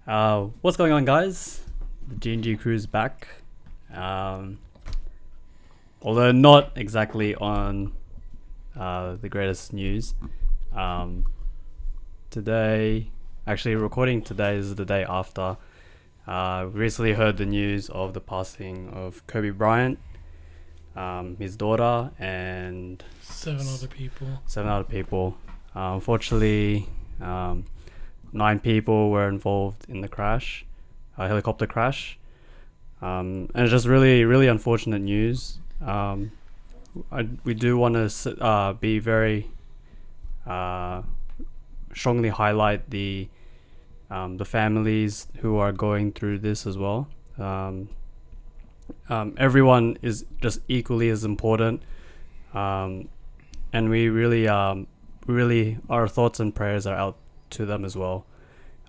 What's going on, guys? The GNG crew's back. Although not exactly on the greatest news. Today, actually recording today is the day after. We recently heard the news of the passing of Kobe Bryant, his daughter, and Seven other people. seven other people. Unfortunately, 9 people were involved in the crash, a helicopter crash, and it's just really, really unfortunate news. We do want to be very strongly highlight the families who are going through this as well. Everyone is just equally as important, and we really, our thoughts and prayers are out to them as well.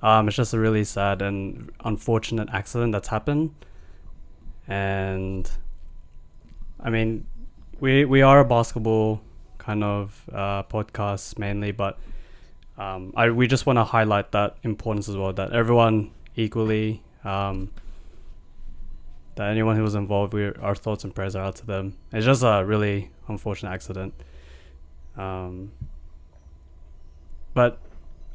It's just a really sad and unfortunate accident that's happened, and I mean, we are a basketball kind of podcast mainly, but we just want to highlight that importance as well. That everyone equally, that anyone who was involved, our thoughts and prayers are out to them. It's just a really unfortunate accident. But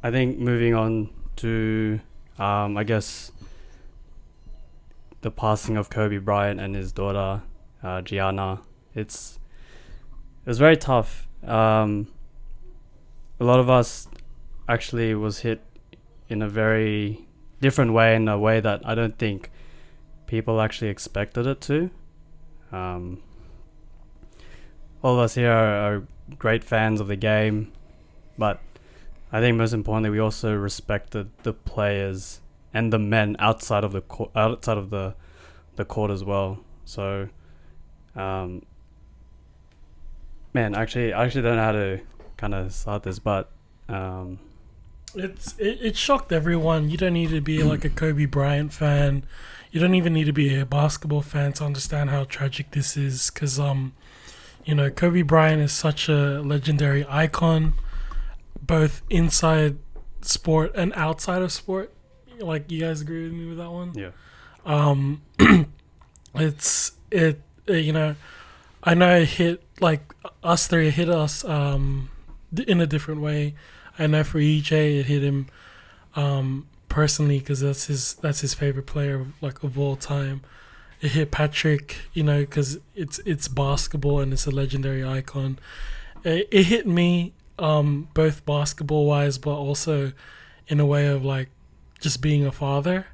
I think moving on to, I guess, the passing of Kobe Bryant and his daughter, Gianna. It was very tough. A lot of us actually was hit in a very different way, in a way that I don't think people actually expected it to. All of us here are great fans of the game, but I think most importantly, we also respected the players and the men outside of the court as well. So, man, I actually don't know how to kind of start this, but It shocked everyone. You don't need to be like a Kobe Bryant fan. You don't even need to be a basketball fan to understand how tragic this is. Because Kobe Bryant is such a legendary icon, both inside sport and outside of sport. Like, you guys agree with me with that one? yeah. I know it hit like us three. It hit us in a different way. I know for EJ it hit him personally because that's his favorite player of all time. It hit Patrick, because it's basketball and it's a legendary icon. It hit me both basketball wise, but also in a way of like just being a father,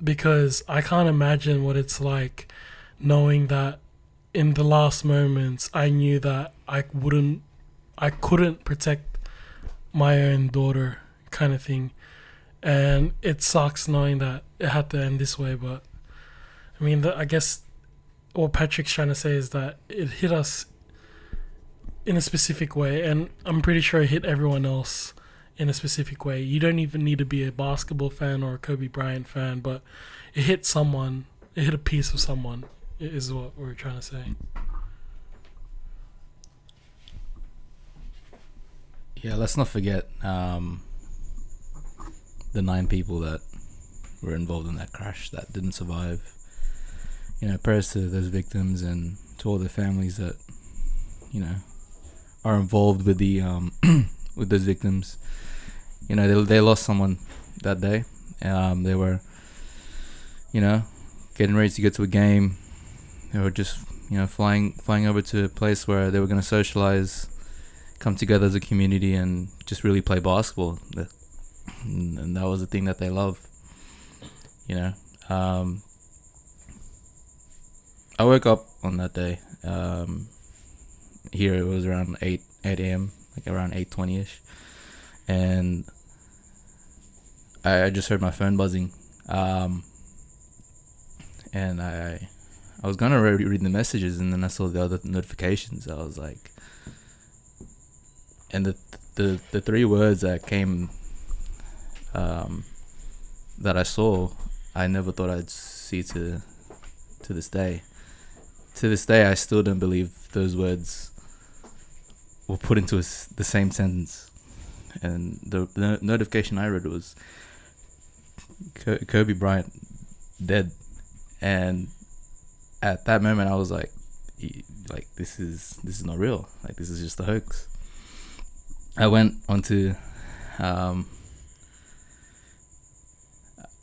because I can't imagine what it's like knowing that in the last moments I knew that I couldn't protect my own daughter, kind of thing. And it sucks knowing that it had to end this way. But I mean, I guess what Patrick's trying to say is that it hit us in a specific way, and I'm pretty sure it hit everyone else in a specific way. You don't even need to be a basketball fan or a Kobe Bryant fan, but it hit someone. It hit a piece of someone, is what we're trying to say. Yeah, let's not forget the 9 people that were involved in that crash that didn't survive. Prayers to those victims and to all the families that, are involved with the with those victims. They lost someone that day. They were, getting ready to go to a game. They were just, flying over to a place where they were going to socialize, come together as a community, and just really play basketball. And that was the thing that they love. I woke up on that day. Here it was around 8 a.m., like around 8:20ish, and I just heard my phone buzzing, and I was gonna read the messages, and then I saw the other notifications. I was like, and the 3 words that came, that I saw, I never thought I'd see to this day. To this day, I still don't believe those words were put into the same sentence. And the notification I read was, Kobe Bryant dead, and at that moment I was like, this is not real. Like, this is just a hoax. I went onto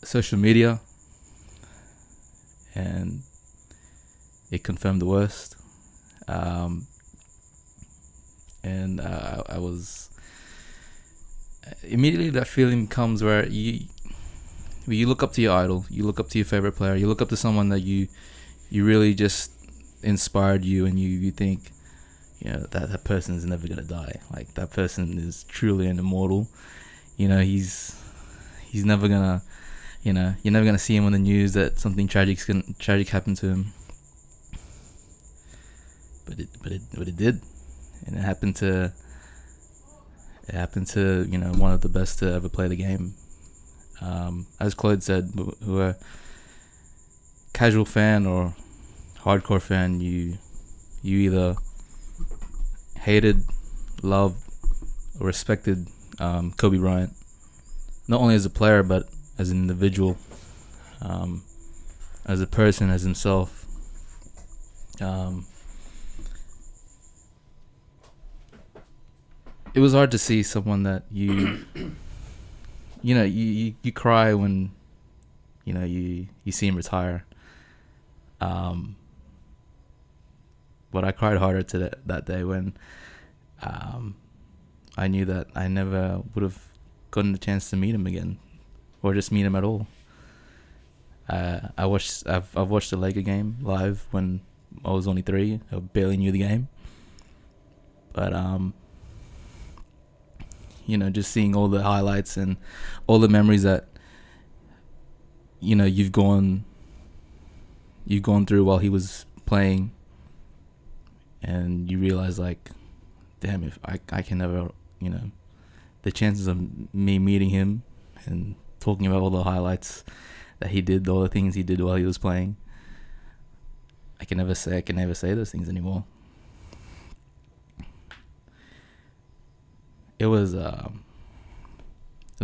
social media, and it confirmed the worst. And I was immediately, that feeling comes where you look up to your idol, you look up to your favorite player, you look up to someone that you really just inspired you, and you think, that person is never gonna die. Like, that person is truly an immortal. He's never gonna, you're never gonna see him on the news that something tragic happened to him. But it did, and it happened to one of the best to ever play the game. As Claude said, who a casual fan or hardcore fan, you either hated, loved, or respected Kobe Bryant, not only as a player but as an individual, as a person, as himself. It was hard to see someone that you cry when you see him retire. But I cried harder that day when I knew that I never would have gotten a chance to meet him again, or just meet him at all. I've watched the Laker game live when I was only 3. I barely knew the game, but just seeing all the highlights and all the memories that you've gone through while he was playing, and you realize, like, damn, if I can never, the chances of me meeting him and talking about all the highlights that he did, all the things he did while he was playing, I can never say those things anymore. It was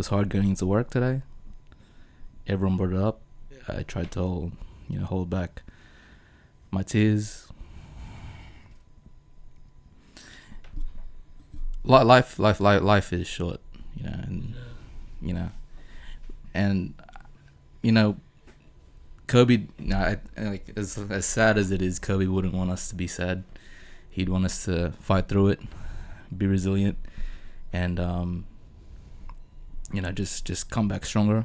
hard going into work today. Everyone brought it up. I tried to hold back my tears. Life is short, and Kobe. As sad as it is, Kobe wouldn't want us to be sad. He'd want us to fight through it, be resilient, and just come back stronger.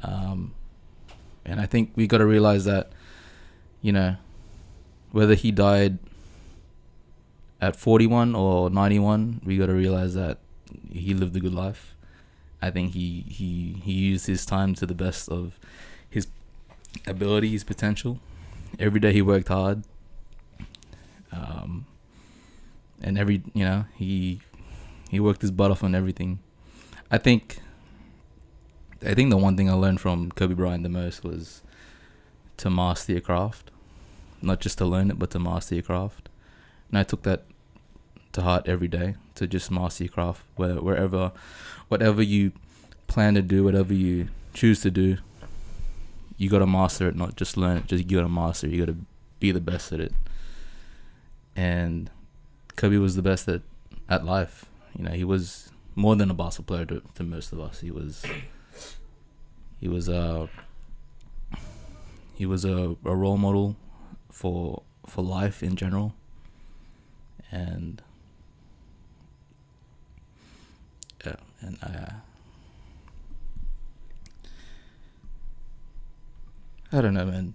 And I think we got to realize that, whether he died at 41 or 91, we got to realize that he lived a good life. I think he used his time to the best of his ability, his potential. Every day he worked hard, and he worked his butt off on everything. I think the one thing I learned from Kobe Bryant the most was to master your craft. Not just to learn it, but to master your craft. And I took that to heart every day, to just master your craft. Whatever you plan to do, whatever you choose to do, you got to master it, not just learn it. Just you got to master it. You got to be the best at it. And Kobe was the best at life. He was more than a basketball player to most of us. He was a role model for life in general, and I don't know, man.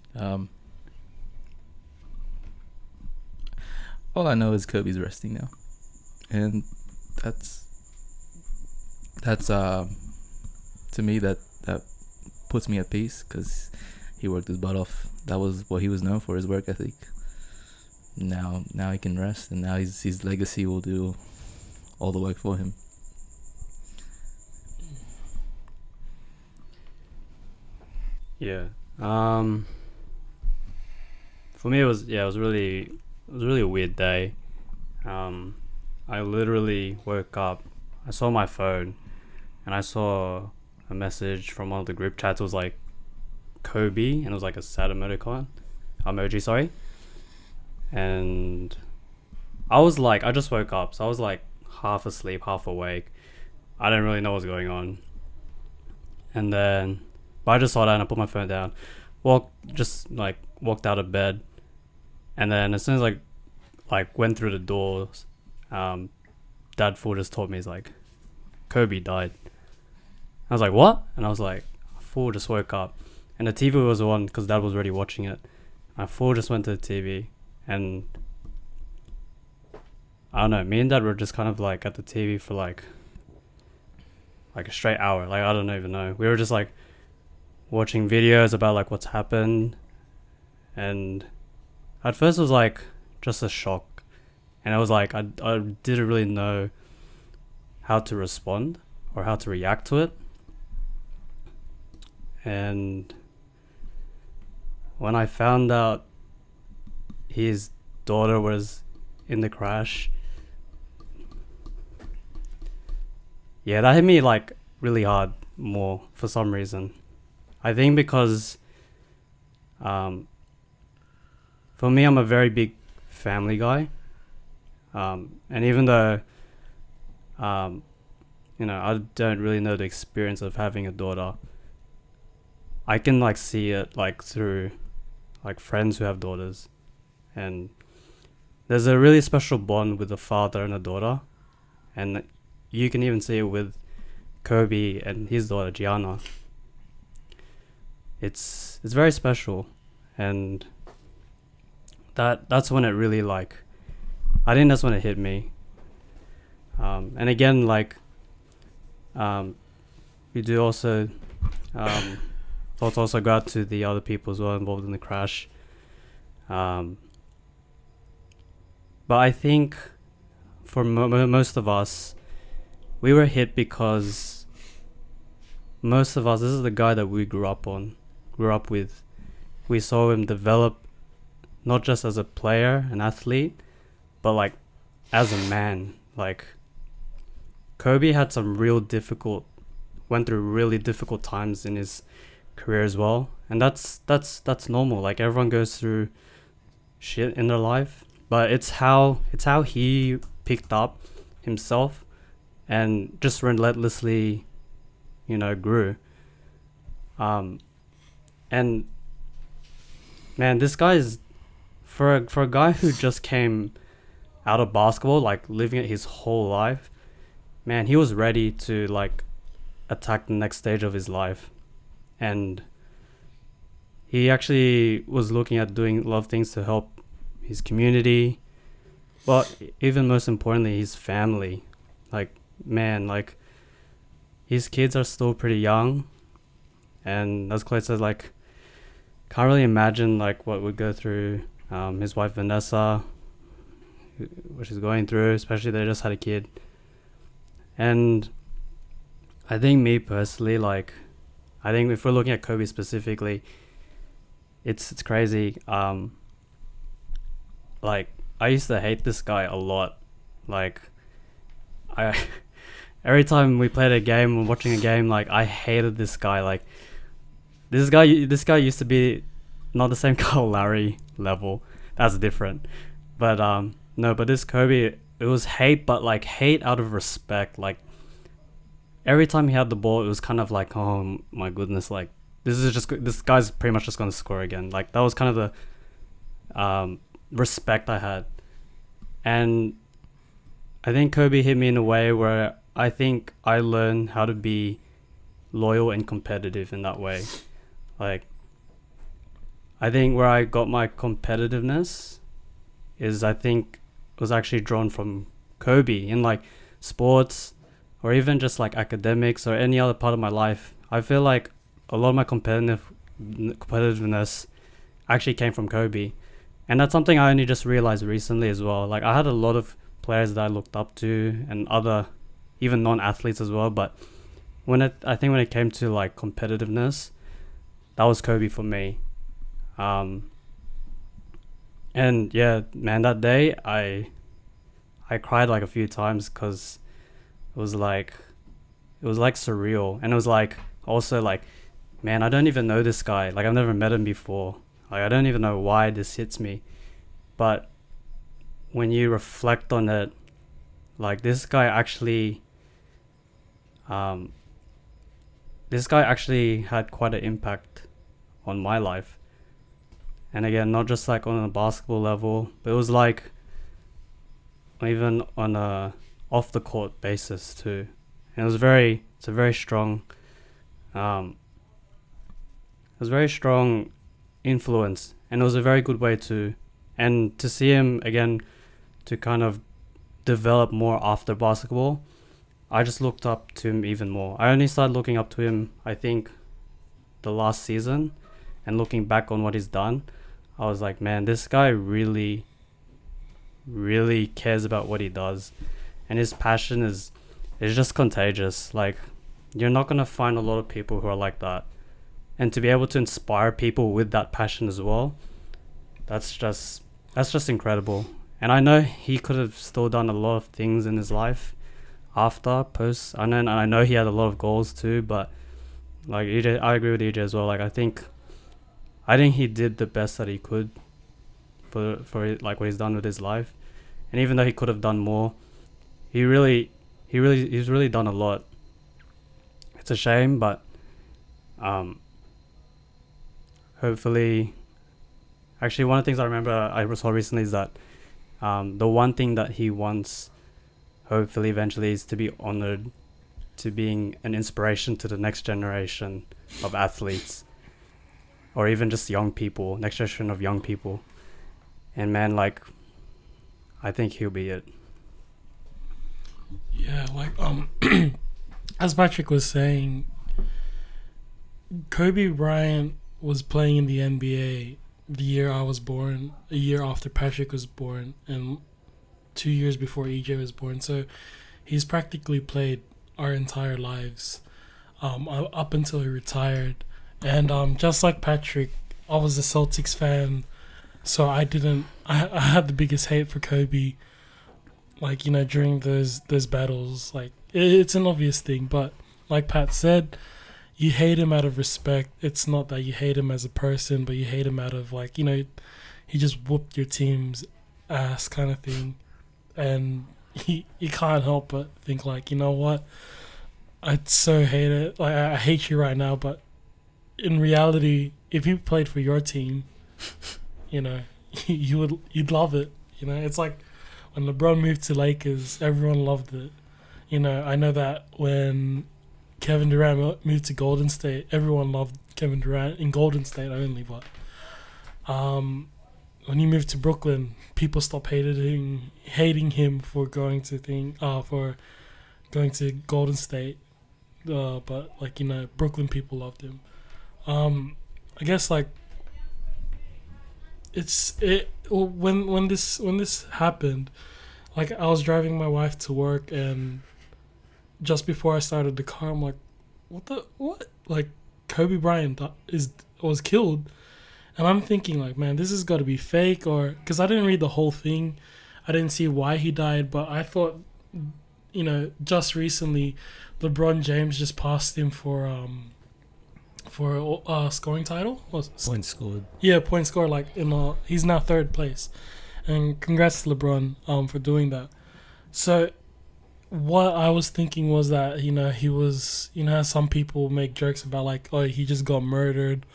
All I know is Kobe's resting now, and that's to me that puts me at peace, because he worked his butt off. That was what he was known for, his work ethic. Now he can rest, and now his legacy will do all the work for him. Yeah. For me, it was really a weird day. I literally woke up, I saw my phone, and I saw a message from one of the group chats. It was like Kobe, and it was like a sad emoji, sorry. And I was like, I just woke up, so I was like half asleep, half awake. I didn't really know what was going on. And then, but I just saw that and I put my phone down, walked out of bed, and then as soon as I went through the doors, Dad Fool just told me, he's like, Kobe died. I was like, what? And I was like, Fool just woke up, and the TV was on because Dad was already watching it. My Fool just went to the TV, and I don't know, me and Dad were just kind of like at the TV for like a straight hour. Like, I don't even know. We were just like watching videos about like what's happened, and at first it was like just a shock, and I was like, I didn't really know how to respond or how to react to it. And when I found out his daughter was in the crash, yeah, that hit me like really hard more for some reason. I think because for me, I'm a very big family guy, and even though I don't really know the experience of having a daughter, I can like see it like through like friends who have daughters, and there's a really special bond with a father and a daughter, and you can even see it with Kobe and his daughter Gianna. It's very special, and that's when it really like, I think that's when it hit me. And again, like, we do also thoughts also go out to the other people as well involved in the crash. But I think for most of us, we were hit because most of us, this is the guy that we grew up with. We saw him develop not just as a player, an athlete, but like as a man. Like, Kobe had went through really difficult times in his career as well, and that's normal. Like, everyone goes through shit in their life, but it's how he picked up himself and just relentlessly, grew. And man, this guy is, for a guy who just came out of basketball, like living it his whole life, man, he was ready to like attack the next stage of his life. And he actually was looking at doing a lot of things to help his community, but even most importantly, his family. Like, man, like, his kids are still pretty young, and as Clay says, like, can't really imagine like what would go through his wife Vanessa, what she's going through, especially they just had a kid. And I think me personally, like, I think if we're looking at Kobe specifically, it's crazy. Like, I used to hate this guy a lot. Like, every time we played a game or watching a game, like, I hated this guy. Like, this guy used to be not the same Kyle Lowry level. That's different. But no, but this Kobe, it was hate, but like hate out of respect. Like, every time he had the ball, it was kind of like, oh my goodness, like, this guy's pretty much just gonna score again. Like, that was kind of the respect I had. And I think Kobe hit me in a way where I think I learned how to be loyal and competitive in that way. Like, I think where I got my competitiveness is, I think, was actually drawn from Kobe in like sports, or even just like academics or any other part of my life. I feel like a lot of my competitiveness actually came from Kobe. And that's something I only just realized recently as well. Like, I had a lot of players that I looked up to, and other, even non-athletes as well. But I think when it came to like competitiveness, that was Kobe for me. And yeah, man, that day I cried like a few times because it was like surreal, and it was like also like, man, I don't even know this guy. Like, I've never met him before. Like, I don't even know why this hits me. But when you reflect on it, like, this guy actually had quite an impact on my life. And again, not just like on a basketball level, but it was like even on a off the court basis too. And it's a very strong influence, and it was a very good way to see him again to kind of develop more after basketball. I just looked up to him even more. I only started looking up to him, I think, the last season, and looking back on what he's done, I was like, man, this guy really, really cares about what he does, and his passion is just contagious. Like, you're not gonna find a lot of people who are like that, and to be able to inspire people with that passion as well, that's just incredible. And I know he could have still done a lot of things in his life after post. I know he had a lot of goals too, but like EJ, I agree with EJ as well. Like, I think he did the best that he could for like what he's done with his life. And even though he could have done more, he's really done a lot. It's a shame, but hopefully, actually, one of the things I remember I saw recently is that the one thing that he wants, hopefully eventually, is to be honored to being an inspiration to the next generation of athletes, or even just young people, next generation of young people. And man, like, I think he'll be it. Yeah, like as Patrick was saying, Kobe Bryant was playing in the NBA the year I was born, a year after Patrick was born, and 2 years before EJ was born. So he's practically played our entire lives, up until he retired. And just like Patrick, I was a Celtics fan, so I had the biggest hate for Kobe. Like, you know, during those battles, like, it's an obvious thing, but like Pat said, you hate him out of respect. It's not that you hate him as a person, but you hate him out of, like, you know, he just whooped your team's ass kind of thing. And you can't help but think, like, you know what? I so hate it. Like, I hate you right now, but in reality, if you played for your team, you know, you'd love it. You know, it's like when LeBron moved to Lakers, everyone loved it. You know, I know that when Kevin Durant moved to Golden State, everyone loved Kevin Durant in Golden State only. But when he moved to Brooklyn, people stopped hating him for going to Golden State. But, like, you know, Brooklyn people loved him. I guess, like, when this happened, like, I was driving my wife to work, and just before I started the car, I'm like, what? Like, Kobe Bryant was killed. And I'm thinking, like, man, this has got to be fake, or because I didn't read the whole thing, I didn't see why he died, but I thought, you know, just recently, LeBron James just passed him for a scoring title. Points scored. Yeah, point score. Like, he's now third place, and congrats to LeBron for doing that. So, what I was thinking was that, you know, he was, you know, how some people make jokes about, like, oh, he just got murdered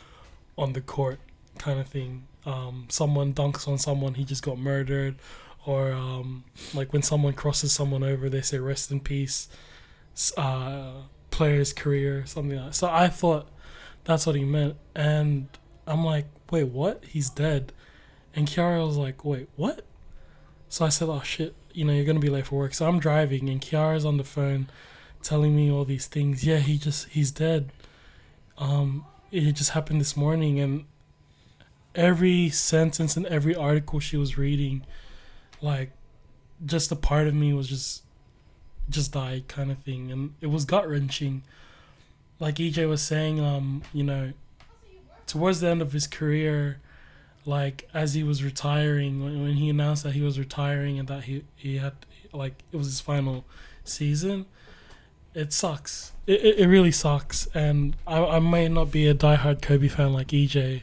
on the court kind of thing. Someone dunks on someone, he just got murdered. Or like when someone crosses someone over, they say rest in peace, player's career, something like that. So I thought that's what he meant. And I'm like, wait, what? He's dead. And Kiara was like, wait, what? So I said, oh shit, you know, you're going to be late for work. So I'm driving, and Kiara's on the phone telling me all these things. Yeah, he's dead. It just happened this morning. And every sentence and every article she was reading, like, just a part of me was just died kind of thing. And it was gut-wrenching. Like EJ was saying, you know, towards the end of his career, like, as he was retiring, when he announced that he was retiring and that he had, like, it was his final season, it sucks. It really sucks. And I may not be a diehard Kobe fan like EJ.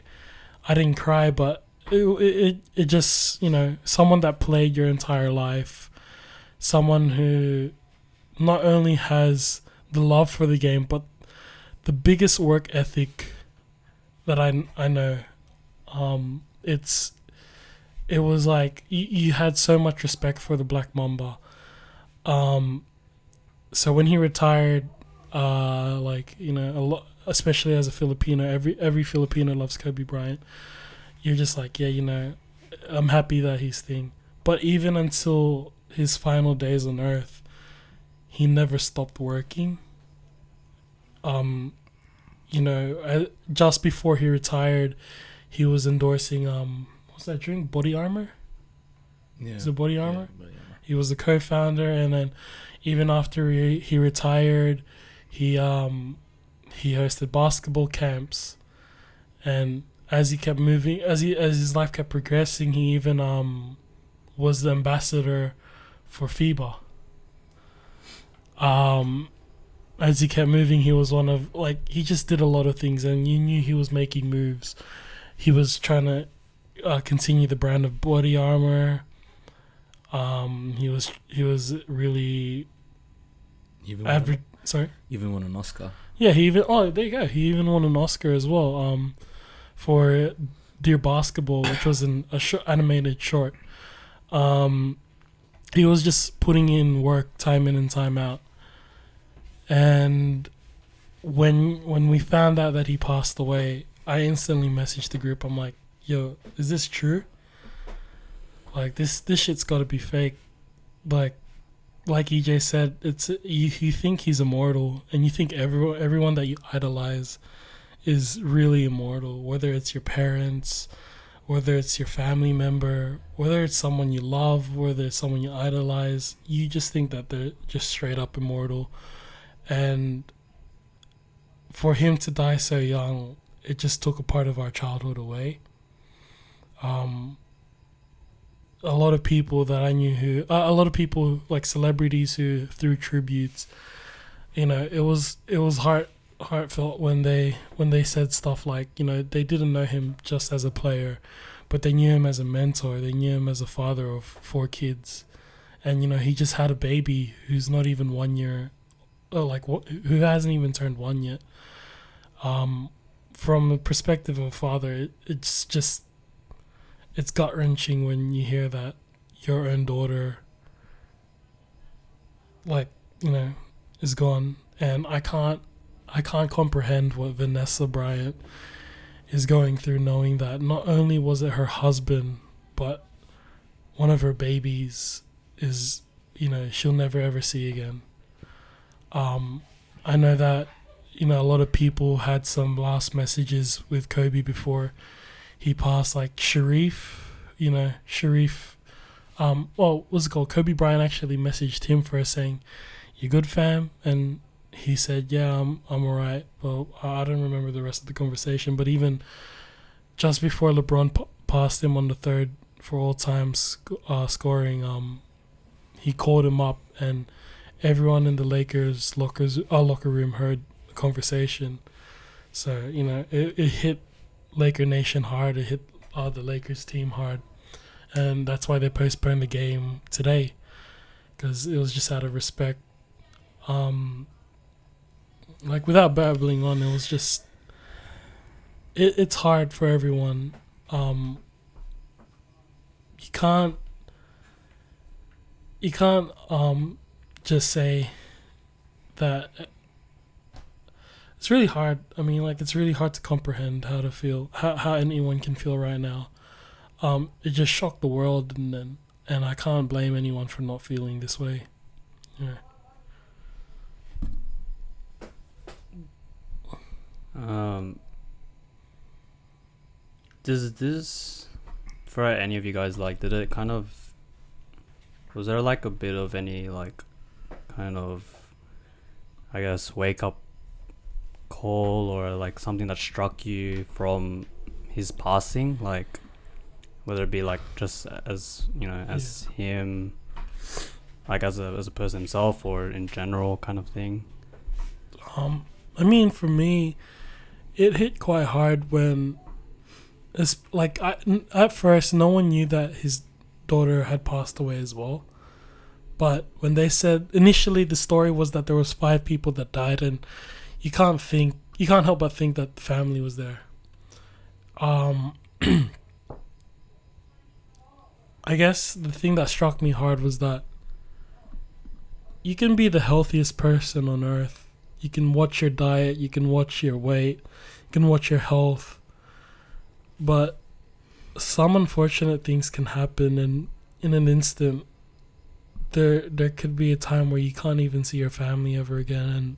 I didn't cry, but it just, you know, someone that played your entire life, someone who not only has the love for the game, but the biggest work ethic that I know. It was like you had so much respect for the Black Mamba. So when he retired, like, you know, a lot, especially as a Filipino, every Filipino loves Kobe Bryant. You're just like, yeah, you know, I'm happy that he's thing. But even until his final days on Earth, he never stopped working. You know, just before he retired, he was endorsing what's that drink? Body Armor. Yeah. Is it Body Armor? Yeah, Body Armor. He was the co-founder, and then even after he retired, he hosted basketball camps, and as he kept moving, as his life kept progressing, he even was the ambassador for FIBA. As he kept moving, he was one of, like, he just did a lot of things, and you knew he was making moves. He was trying to continue the brand of Body Armor. He was really sorry. Even won an Oscar. Yeah, there you go. He even won an Oscar as well. For Dear Basketball, which was animated short. He was just putting in work time in and time out. And when we found out that he passed away, I instantly messaged the group. I'm like, yo, is this true? Like, this shit's got to be fake. Like EJ said, it's you think he's immortal, and you think everyone that you idolize is really immortal, whether it's your parents, whether it's your family member, whether it's someone you love, whether it's someone you idolize. You just think that they're just straight up immortal. And for him to die so young, it just took a part of our childhood away. A lot of people that I knew a lot of people, like celebrities who threw tributes, you know, it was heartfelt when they said stuff like, you know, they didn't know him just as a player, but they knew him as a mentor. They knew him as a father of 4 kids, and, you know, he just had a baby who's not even 1 year, who hasn't even turned 1 yet. From the perspective of a father, it's gut-wrenching when you hear that your own daughter, like, you know, is gone. And I can't comprehend what Vanessa Bryant is going through, knowing that not only was it her husband, but one of her babies is, you know, she'll never ever see again. I know that, you know, a lot of people had some last messages with Kobe before he passed, like Sharif, what's it called? Kobe Bryant actually messaged him first saying, "You good, fam?" And he said, "Yeah, I'm alright." Well, I don't remember the rest of the conversation, but even just before LeBron passed him on the 3rd for all time scoring, he called him up, and everyone in the Lakers locker room heard the conversation. So, you know, it hit Laker Nation hard. It hit the Lakers team hard, and that's why they postponed the game today, because it was just out of respect. Like, without babbling on, it was just it's hard for everyone. You can't just say that. It's really hard. I mean, like, it's really hard to comprehend how to feel, how anyone can feel right now. It just shocked the world, and I can't blame anyone for not feeling this way. Yeah. Does this, for any of you guys, like, did it kind of, was there like a bit of any, like, kind of, I guess, wake up call, or like something that struck you from his passing, like, whether it be like just as, you know, as him, like as a person himself, or in general kind of thing? I mean, for me, it hit quite hard when it's like at first no one knew that his daughter had passed away as well. But when they said initially the story was that there was 5 people that died, and you can't help but think that the family was there. Um, I guess the thing that struck me hard was that you can be the healthiest person on earth. You can watch your diet, you can watch your weight, you can watch your health. But some unfortunate things can happen, and in an instant there could be a time where you can't even see your family ever again. And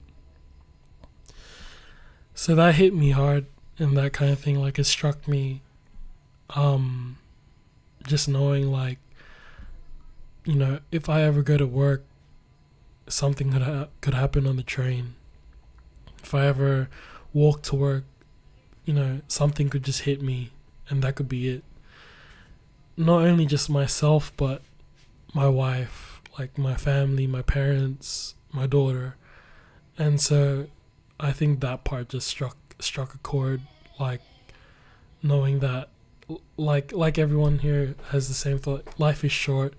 so that hit me hard, and that kind of thing, like, it struck me, just knowing, like, if I ever go to work, something could happen on the train. If I ever walk to work, something could just hit me, and that could be it. Not only just myself, but my wife, like my family, my parents, my daughter. And so I think that part just struck a chord, like knowing that, like everyone here has the same thought. Life is short,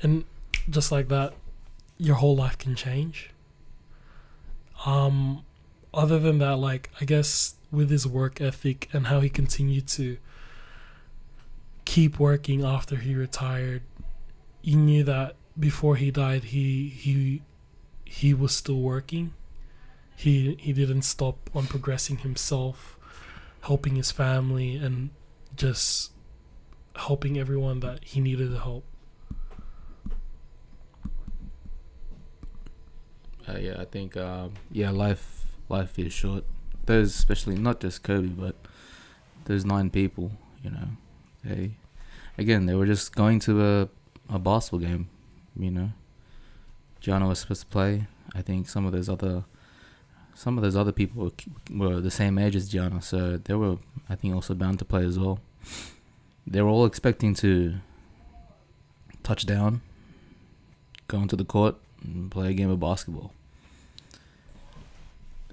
and just like that, your whole life can change. Other than that, like, I guess with his work ethic and how he continued to keep working after he retired, you knew that before he died, he was still working. He didn't stop on progressing himself, helping his family, and just helping everyone that he needed to help. Yeah, I think life is short. Those, especially not just Kobe, but those 9 people. They were just going to a basketball game. Gianna was supposed to play. I think some of those other people were the same age as Gianna, so they were, I think, also bound to play as well. They were all expecting to touch down, go into the court, and play a game of basketball.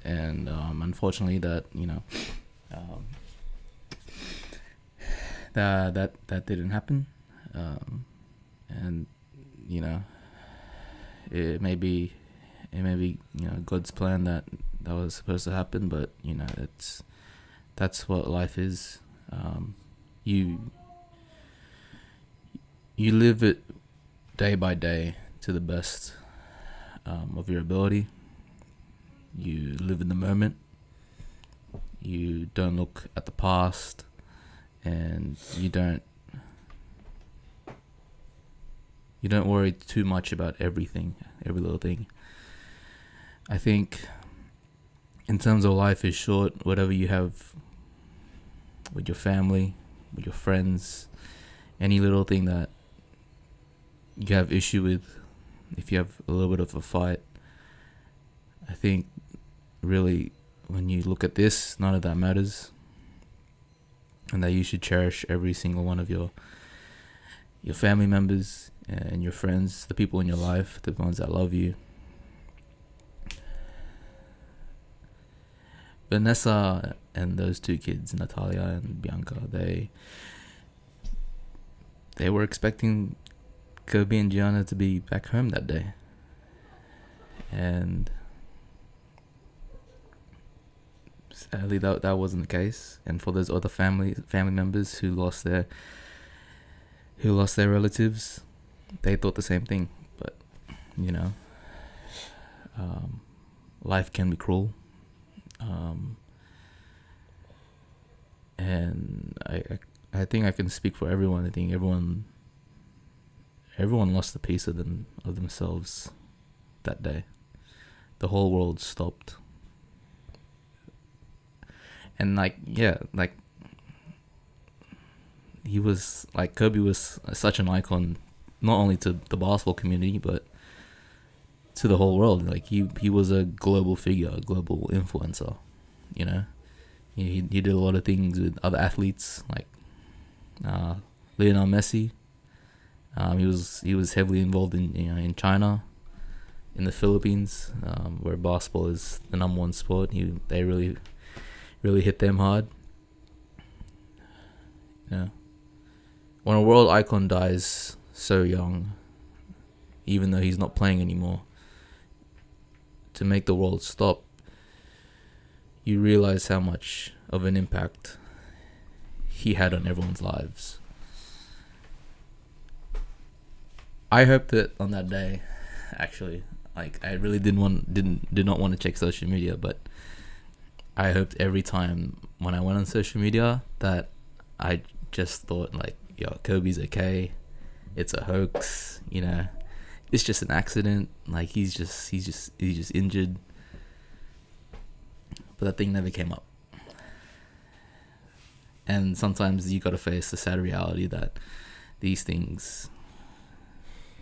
And unfortunately, that that didn't happen. And it may be God's plan that was supposed to happen, but that's what life is. You live it day by day to the best of your ability. You live in the moment. You don't look at the past, and you don't worry too much about every little thing. I think in terms of life is short, whatever you have with your family, with your friends, any little thing that you have issue with, if you have a little bit of a fight, I think really when you look at this, none of that matters, and that you should cherish every single one of your family members and your friends, the people in your life, the ones that love you. Vanessa and those 2 kids, Natalia and Bianca, they were expecting Kobe and Gianna to be back home that day, and sadly that wasn't the case. And for those other family members who lost their relatives, they thought the same thing. But life can be cruel. And I think I can speak for everyone. I think everyone lost a piece of themselves that day. The whole world stopped. And he was, like, Kobe was such an icon, not only to the basketball community, but to the whole world. Like, he was a global figure, a global influencer. He did a lot of things with other athletes, like Lionel Messi. He was heavily involved in China, in the Philippines, where basketball is the number one sport. They really hit them hard. Yeah. When a world icon dies so young, even though he's not playing anymore, to make the world stop, you realize how much of an impact he had on everyone's lives. I hope that on that day, actually, like, I really did not want to check social media, but I hoped every time when I went on social media that I just thought, like, yo, Kobe's okay. It's a hoax, it's just an accident. Like, he's just injured. But that thing never came up. And sometimes you gotta face the sad reality that these things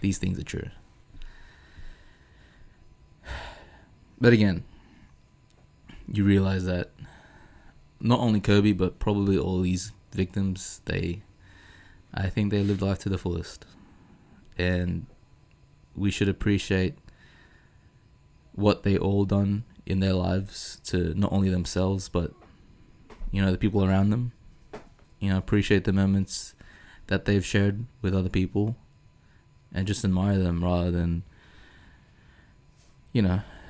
are true. But again, you realize that not only Kobe, but probably all these victims, I think they lived life to the fullest. And we should appreciate what they all done in their lives to not only themselves, but, the people around them. Appreciate the moments that they've shared with other people and just admire them rather than,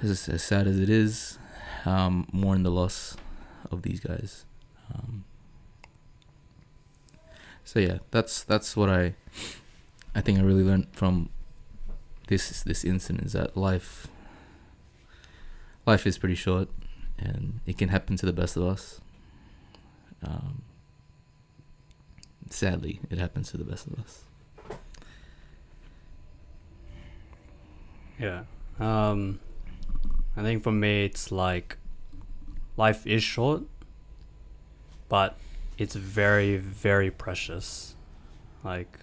as sad as it is, mourn the loss of these guys. So yeah, that's what I think I really learned from this incident, is that life is pretty short, and it can happen to the best of us. Sadly, it happens to the best of us. Yeah. I think for me, it's like life is short, but it's very, very precious. Like,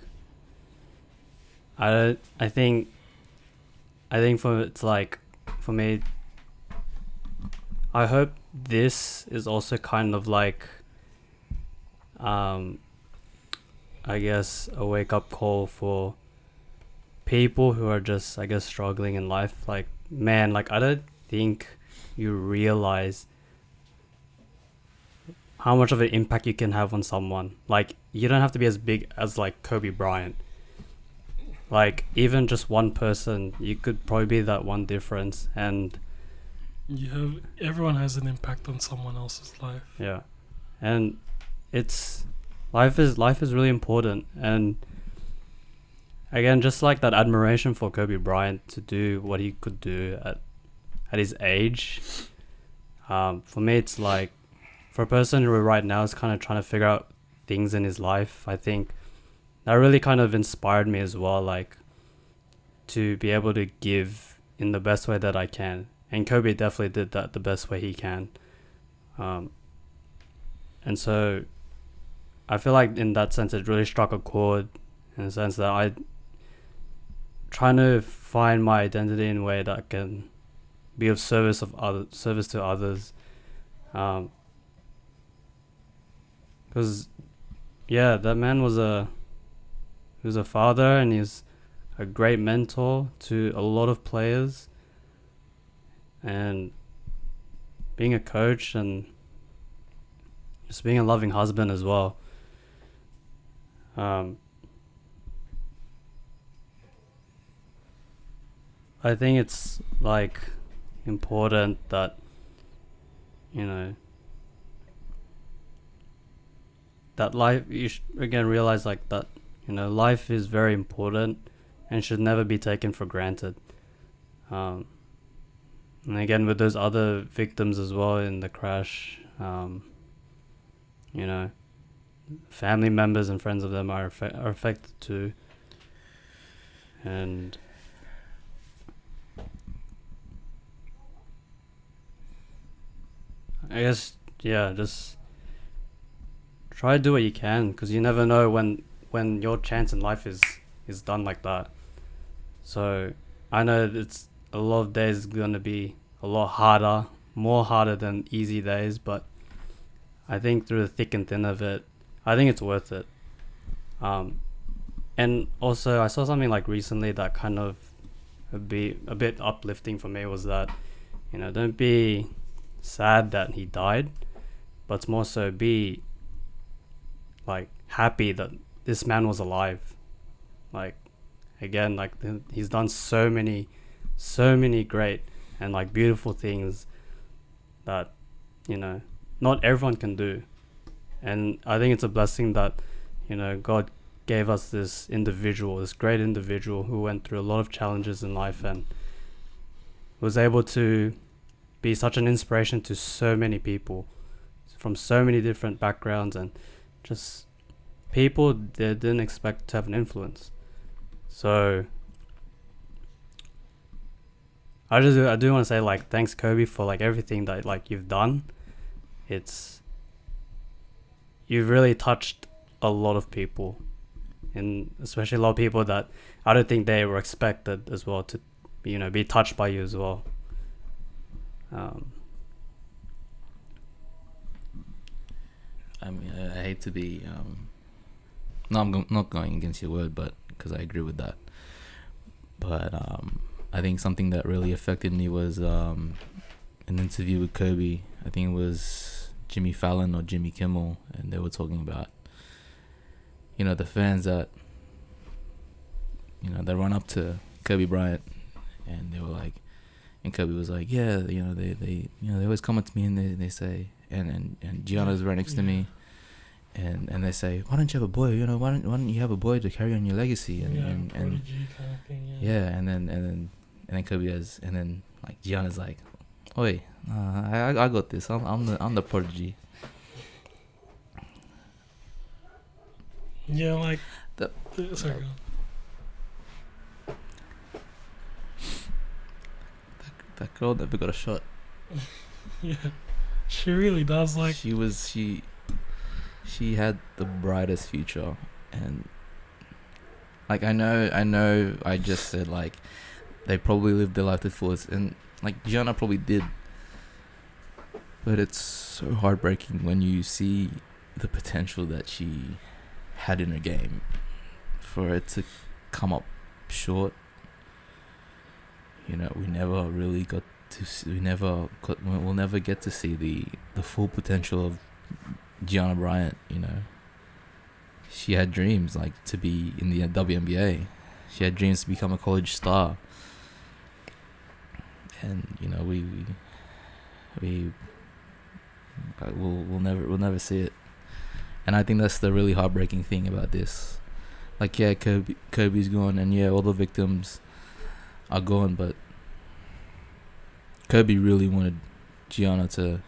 I think for me, I hope this is also kind of like, I guess, a wake-up call for people who are just, I guess, struggling in life. Like, man, like, I don't think you realize how much of an impact you can have on someone. Like, you don't have to be as big as, like, Kobe Bryant. Like, even just one person, you could probably be that one difference. And everyone has an impact on someone else's life. yeah, and life is really important. And again, just like that admiration for Kobe Bryant to do what he could do at his age. For me, it's like, for a person who right now is kind of trying to figure out things in his life, I think that really kind of inspired me as well, like, to be able to give in the best way that I can. And Kobe definitely did that the best way he can. And so I feel like in that sense, it really struck a chord, in the sense that I trying to find my identity in a way that can be of service to others. Because yeah, that man was a father, and he's a great mentor to a lot of players, and being a coach, and just being a loving husband as well. I think it's like important that, that life, you should again realize like that, life is very important and should never be taken for granted. And again, with those other victims as well in the crash, family members and friends of them are affected too. And I guess, yeah, just try to do what you can, because you never know when your chance in life is done like that. So I know it's a lot of days going to be a lot harder, more harder than easy days, but I think through the thick and thin of it, I think it's worth it. And also I saw something like recently that kind of a bit uplifting for me was that, don't be sad that he died, but more so be like happy that this man was alive. Like, again, like he's done so many great and like beautiful things that not everyone can do. And I think it's a blessing that God gave us this great individual who went through a lot of challenges in life and was able to be such an inspiration to so many people from so many different backgrounds and just people they didn't expect to have an influence. So I do want to say, like, thanks Kobe for like everything that like you've done. You've really touched a lot of people, and especially a lot of people that I don't think they were expected as well to be touched by you as well. I mean, I hate to be no, I'm not going against your word, but because I agree with that. But I think something that really affected me was an interview with Kobe. I think it was Jimmy Fallon or Jimmy Kimmel, and they were talking about the fans that they run up to Kobe Bryant, and they were like, and Kobe was like, yeah, they always come up to me and they say, and Gianna's right next to me. And they say, why don't you have a boy? Why don't you have a boy to carry on your legacy? And prodigy kind of thing. and then Kobe has, and then like Gianna's like, oi, I got this. I'm the prodigy. Yeah, like sorry. That girl never got a shot. Yeah, she really does. Like she had the brightest future, and like I know I just said like they probably lived their life to the fullest, and like Gianna probably did, but it's so heartbreaking when you see the potential that she had in her game for it to come up short. We never really got to see, we'll never get to see the full potential of Gianna Bryant. She had dreams like to be in the WNBA. She had dreams to become a college star, and we'll never see it. And I think that's the really heartbreaking thing about this. Like, yeah, Kobe's gone, and yeah, all the victims are gone, but Kobe really wanted Gianna to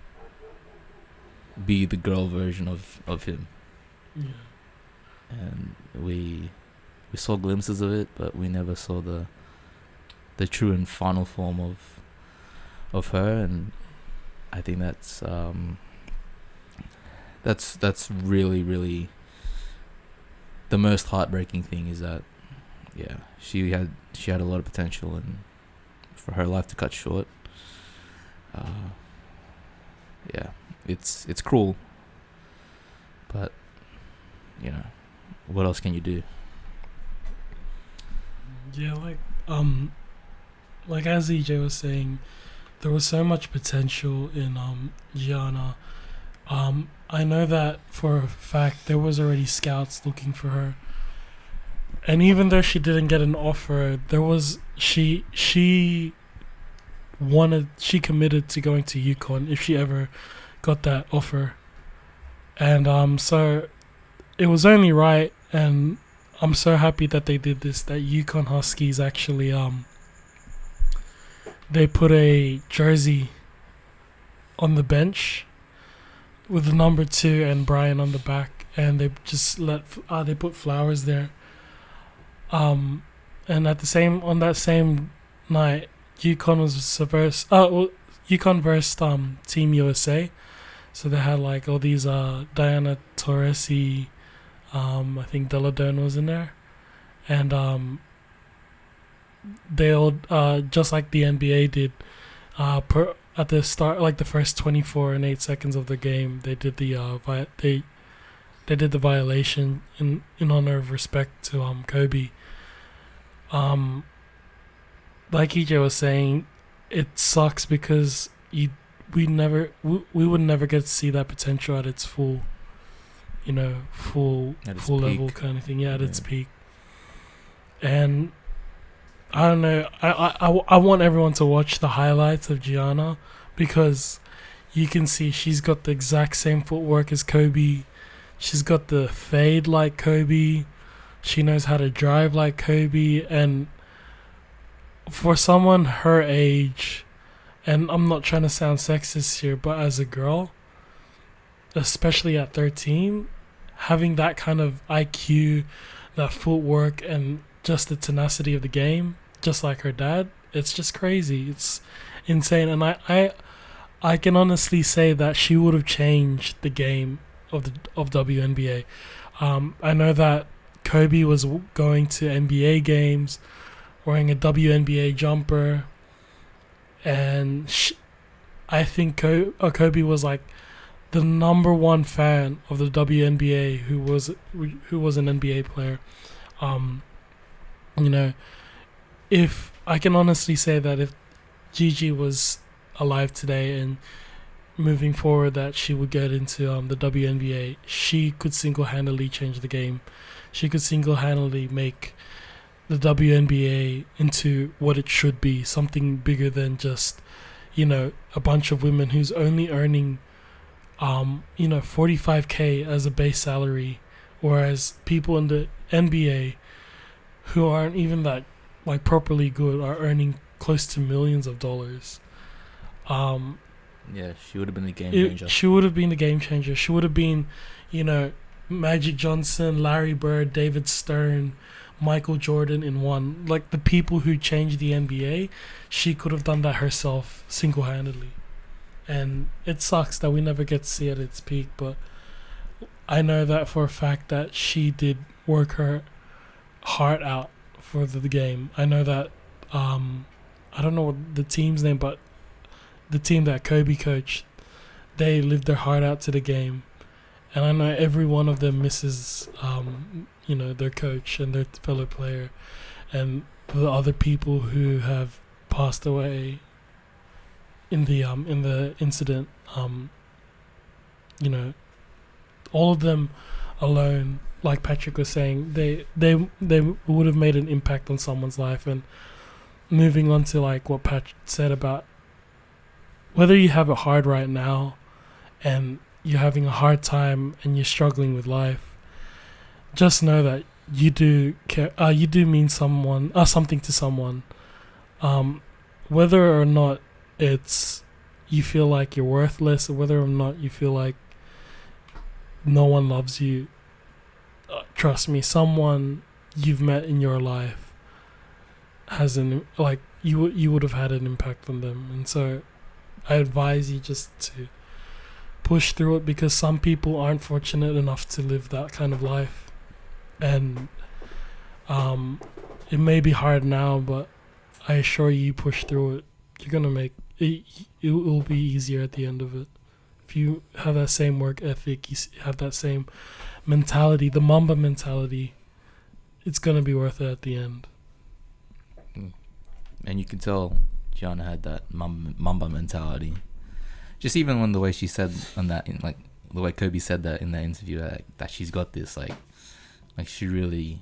be the girl version of him. Yeah. And we saw glimpses of it, but we never saw the true and final form of her. And I think that's really, really the most heartbreaking thing, is that she had a lot of potential, and for her life to cut short, it's cruel, but what else can you do? Yeah, like as EJ was saying, there was so much potential in Gianna. I know that for a fact there was already scouts looking for her, and even though she didn't get an offer, there was she committed to going to UConn if she ever got that offer, and so it was only right, and I'm so happy that they did this, that UConn Huskies actually they put a jersey on the bench with the number 2 and Bryant on the back, and they just they put flowers there. And on that same night, UConn versed Team USA, so they had like all these Diana Taurasi, I think Deladone was in there, and they all just like the NBA did, at the start, like the first 24 and 8 seconds of the game, they did the they did the violation in honor of respect to Kobe. like EJ was saying, it sucks because we would never get to see that potential at its full, At its full level peak. kind of thing. Yeah, at its Yeah. peak. And I don't know. I want everyone to watch the highlights of Gianna because you can see she's got the exact same footwork as Kobe. She's got the fade like Kobe. She knows how to drive like Kobe. And for someone her age, and I'm not trying to sound sexist here, but as a girl, especially at 13, having that kind of IQ, that footwork, and just the tenacity of the game, just like her dad, it's just crazy. It's insane. And I can honestly say that she would have changed the game of WNBA. I know that Kobe was going to NBA games wearing a WNBA jumper, and I think Kobe was like the number one fan of the WNBA who was an NBA player. You know, if I can honestly say that if Gigi was alive today and moving forward, that she would get into the WNBA, she could single-handedly change the game. She could single-handedly make the WNBA into what it should be, something bigger than just, a bunch of women who's only earning, 45K as a base salary, whereas people in the NBA who aren't even that like properly good are earning close to millions of dollars. Yeah, she would have been the game changer. She would have been the game changer. She would have been, Magic Johnson, Larry Bird, David Stern, Michael Jordan in one. Like the people who changed the NBA, she could have done that herself single-handedly. And it sucks that we never get to see it at its peak, but I know that for a fact that she did work her heart out for the game. I know that I don't know what the team's name, but the team that Kobe coached, they lived their heart out to the game. And I know every one of them misses their coach and their fellow player and the other people who have passed away in the incident. All of them alone, like Patrick was saying, they would have made an impact on someone's life. And moving on to like what Pat said about whether you have it hard right now and you're having a hard time and you're struggling with life, just know that you do care. You do mean something to someone. Whether or not it's you feel like you're worthless, or whether or not you feel like no one loves you, trust me, someone you've met in your life has you would have had an impact on them. And so I advise you just to push through it, because some people aren't fortunate enough to live that kind of life. And it may be hard now, but I assure you push through it. You're gonna make it. It will be easier at the end of it. If you have that same work ethic, you have that same mentality, the Mamba mentality, it's gonna be worth it at the end. And you can tell Gianna had that Mamba mentality. Just even when the way she said on that, the way Kobe said that in that interview, that she's got this, like she really,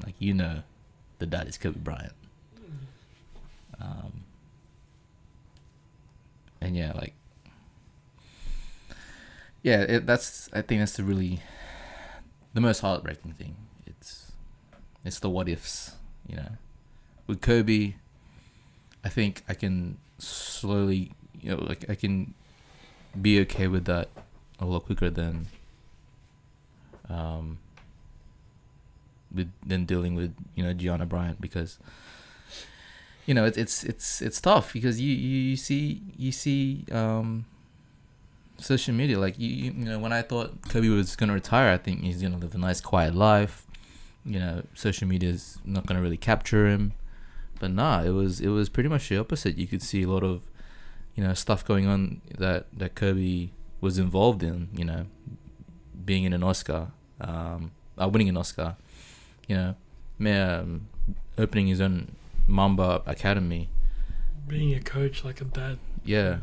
the dad is Kobe Bryant. And yeah, I think that's the most heartbreaking thing. It's the what ifs, With Kobe, I think I can slowly, I can be okay with that a lot quicker than dealing with Gianna Bryant, because it's tough, because you see social media, like when I thought Kobe was gonna retire, I think he's gonna live a nice quiet life, social media is not gonna really capture him. But nah, it was pretty much the opposite. You could see a lot of stuff going on that Kobe was involved in, being in an Oscar, winning an Oscar, opening his own Mamba Academy. Being a coach, like a dad. Yeah,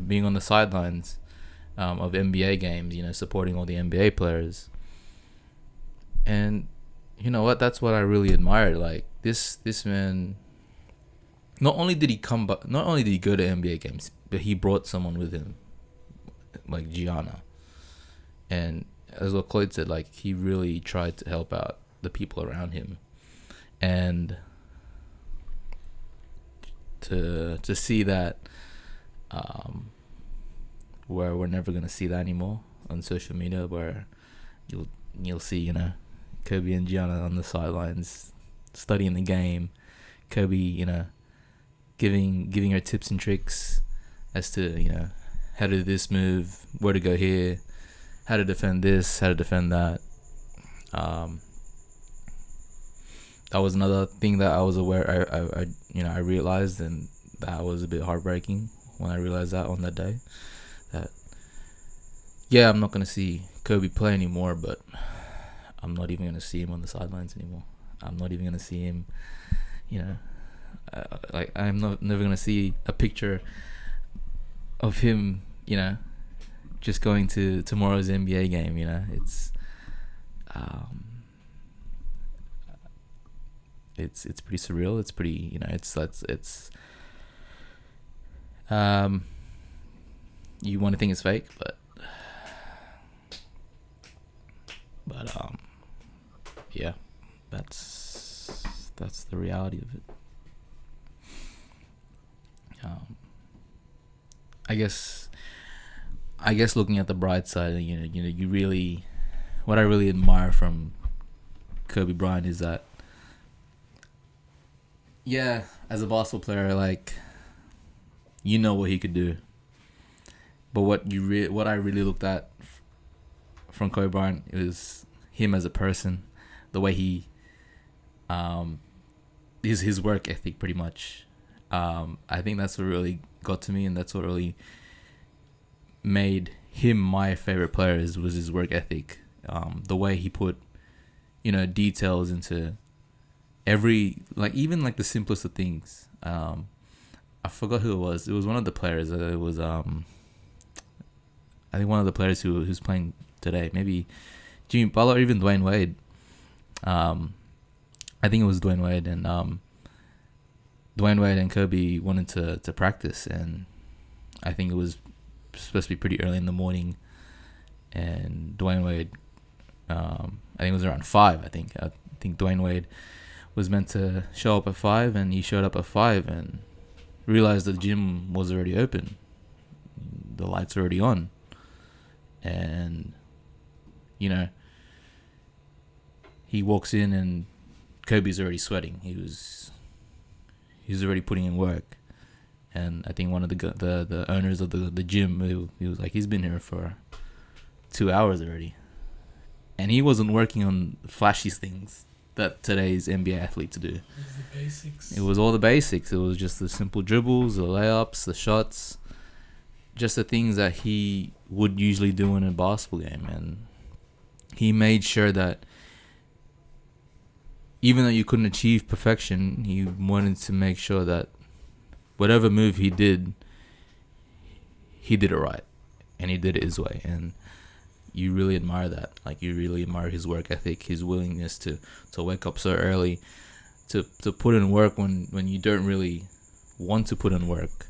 being on the sidelines of NBA games, supporting all the NBA players. And you know what? That's what I really admired. Like this man. Not only did he go to NBA games, but he brought someone with him, like Gianna. And as what Cloyd said, like he really tried to help out the people around him, and to see that, where we're never gonna see that anymore on social media, where you'll see Kobe and Gianna on the sidelines studying the game, Kobe giving her tips and tricks as to how to do this move, where to go here, how to defend this, how to defend that. That was another thing that I was aware. I realized, and that was a bit heartbreaking when I realized that on that day. That I'm not gonna see Kobe play anymore, but I'm not even gonna see him on the sidelines anymore. I'm not even gonna see him. Like I'm never gonna see a picture of him. Just going to tomorrow's NBA game. It's pretty surreal. It's pretty, it's you want to think it's fake, but yeah, that's the reality of it. I guess looking at the bright side, what I really admire from Kobe Bryant is that, as a basketball player, like, what he could do. But what I really looked at from Kobe Bryant is him as a person, the way he, his work ethic, pretty much. I think that's what really got to me, and that's what really made him my favorite player was his work ethic. The way he put, details into every, like, even like the simplest of things. I forgot who it was. It was one of the players. It was I think one of the players who's playing today. Maybe Jimmy Butler or even Dwayne Wade. I think it was Dwayne Wade, and Dwayne Wade and Kobe wanted to practice, and I think it was supposed to be pretty early in the morning, and Dwayne Wade, I think it was around 5. I think Dwayne Wade was meant to show up at 5, and he showed up at 5 and realized the gym was already open, the lights were already on, and he walks in and Kobe's already sweating. He's already putting in work. And I think one of the owners of the gym, he was like, he's been here for 2 hours already. And he wasn't working on flashy things that today's NBA athletes do. It was the basics. It was all the basics. It was just the simple dribbles, the layups, the shots, just the things that he would usually do in a basketball game. And he made sure that even though you couldn't achieve perfection, he wanted to make sure that whatever move he did it right, and he did it his way. And you really admire that. Like, you really admire his work ethic, his willingness to wake up so early, to put in work when you don't really want to put in work,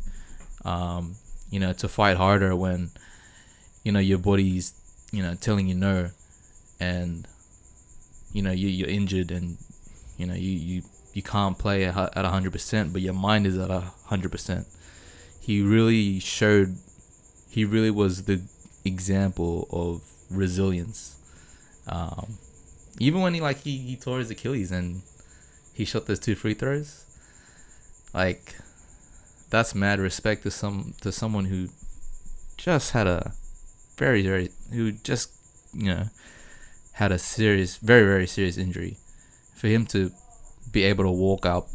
to fight harder when your body's telling you no, and you're injured, and you can't play at 100%, but your mind is at 100%. He really was the example of resilience. Even when he tore his Achilles and he shot those 2 free throws, like, that's mad respect to someone who just had a very, very, had a serious, very, very serious injury. For him to be able to walk out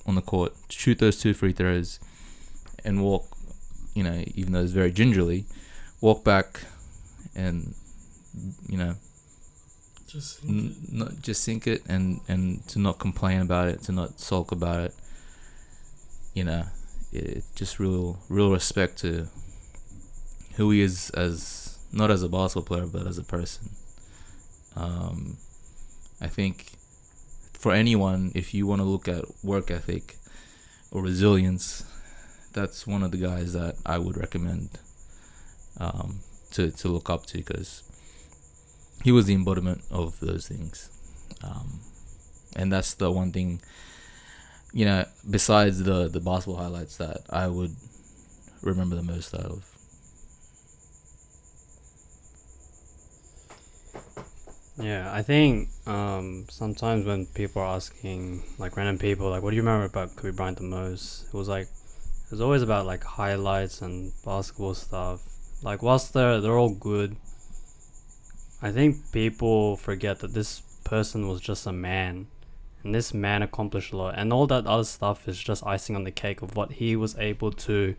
on the court, shoot those 2 free throws, and walk, even though it's very gingerly, walk back and Just not just sink it, and to not complain about it, to not sulk about it. Just real respect to who he is, as not as a basketball player but as a person. I think for anyone, if you want to look at work ethic or resilience, that's one of the guys that I would recommend to look up to, because he was the embodiment of those things. And that's the one thing, besides the basketball highlights, that I would remember the most out of. Yeah, I think sometimes when people are asking, like random people, like, what do you remember about Kobe Bryant the most? It was always about like highlights and basketball stuff. Like, whilst they're all good, I think people forget that this person was just a man, and this man accomplished a lot, and all that other stuff is just icing on the cake of what he was able to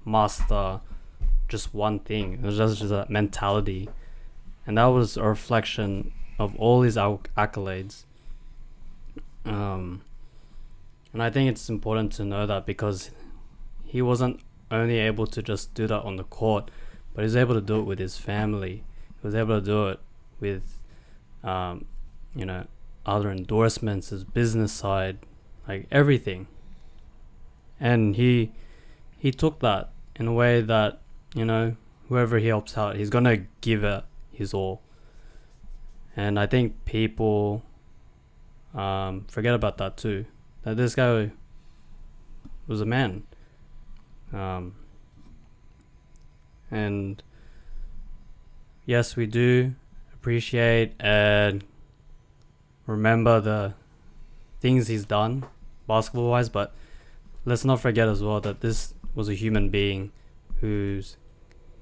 master. Just one thing. It was just that mentality, and that was a reflection of all his accolades. And I think it's important to know that, because he wasn't only able to just do that on the court, but he was able to do it with his family. He was able to do it with, other endorsements, his business side, like everything. And he took that in a way that, whoever he helps out, he's gonna give it his all. And I think people forget about that too. That this guy was a man. And yes, we do appreciate and remember the things he's done basketball wise, but let's not forget as well that this was a human being who's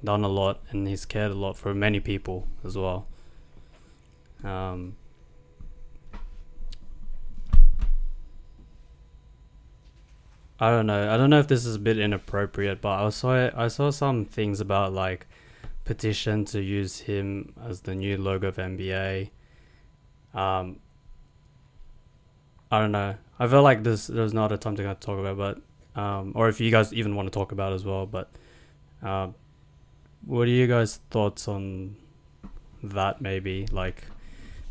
done a lot, and he's cared a lot for many people as well. I don't know if this is a bit inappropriate, but I saw some things about like petition to use him as the new logo of NBA. I don't know. I feel like there's not a time to talk about, but or if you guys even want to talk about it as well. But what are you guys' thoughts on that? Maybe like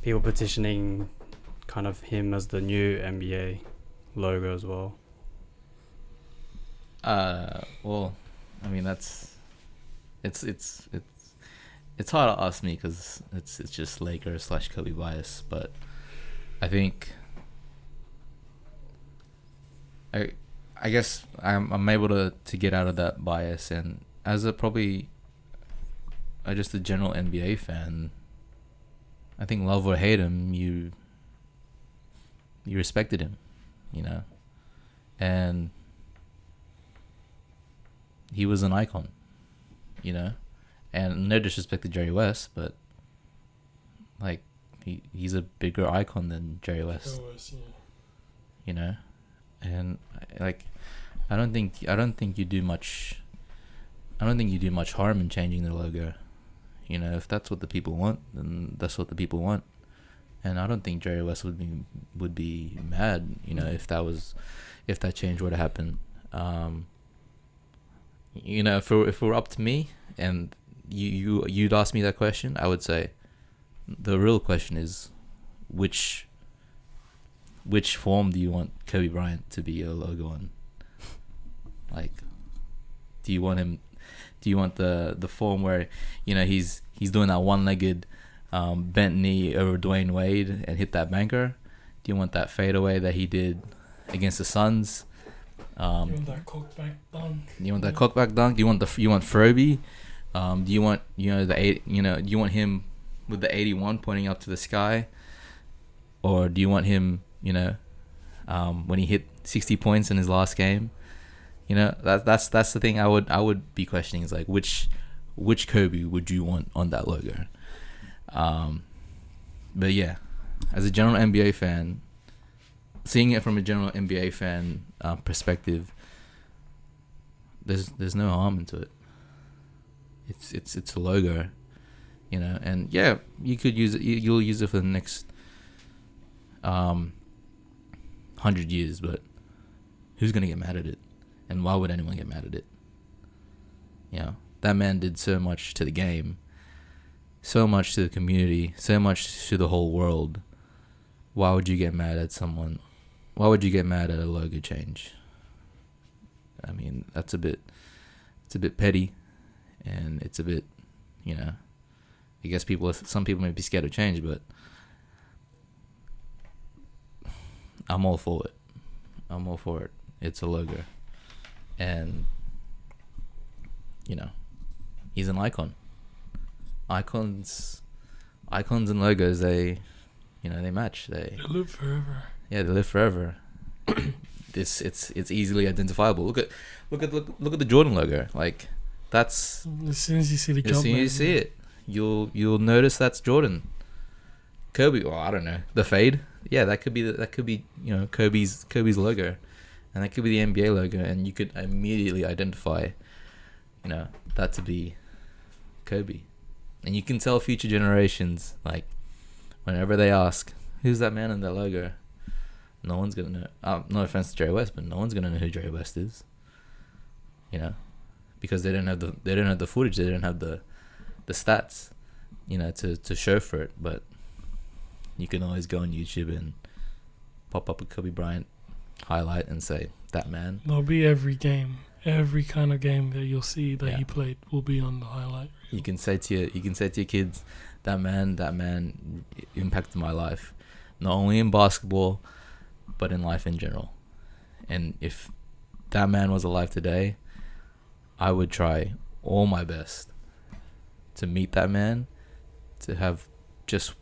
people petitioning kind of him as the new NBA logo as well. Well, I mean, it's hard to ask me, because it's just Lakers / Kobe bias, but I think I guess I'm able to get out of that bias, and as just a general NBA fan, I think love or hate him, you respected him, and he was an icon, and no disrespect to Jerry West, but like he's a bigger icon than Jerry West, and like I don't think you do much harm in changing the logo. If that's what the people want, then that's what the people want, and I don't think Jerry West would be mad, if that change were to happen. If it were up to me, and you'd ask me that question, I would say the real question is which form do you want Kobe Bryant to be your logo on? Like, do you want the form where he's doing that one-legged bent knee over Dwayne Wade and hit that banker? Do you want that fadeaway that he did against the Suns? You want that cockback dunk? You want that cockback dunk? You want Froby? Do you want do you want him with the 81 pointing up to the sky, or do you want him when he hit 60 points in his last game? That's the thing I would be questioning, is like which Kobe would you want on that logo? But yeah, as a general NBA fan, seeing it from a general NBA fan perspective, there's no harm into it. It's a logo, you know. And yeah, you could use it. You'll use it for the next 100 years, but who's gonna get mad at it? And why would anyone get mad at it? You know, that man did so much to the game, so much to the community, so much to the whole world. Why would you get mad at someone? Why would you get mad at a logo change? I mean, it's a bit petty, and it's a bit, you know, I guess some people may be scared of change, but I'm all for it. I'm all for it. It's a logo, and you know, he's an icon. Icons and logos, they match. They live forever. Yeah, they live forever. It's easily identifiable. Look at the Jordan logo. Like, that's, as soon as you see the jump, as soon as you see it, you'll notice that's Jordan. Kobe, well, I don't know, the fade. Yeah, that could be you know, Kobe's logo, and that could be the NBA logo, and you could immediately identify, you know, that to be Kobe. And you can tell future generations, like, whenever they ask, who's that man in that logo? No one's gonna know. No offense to Jerry West, but no one's gonna know who Jerry West is. You know, because they don't have the footage, they don't have the stats, you know, to show for it. But you can always go on YouTube and pop up a Kobe Bryant highlight and say, that man. There'll be every kind of game that you'll see that he played will be on the highlight reel. You can say to your kids, that man impacted my life, not only in basketball, but in life in general. And if that man was alive today, I would try all my best to meet that man, to have just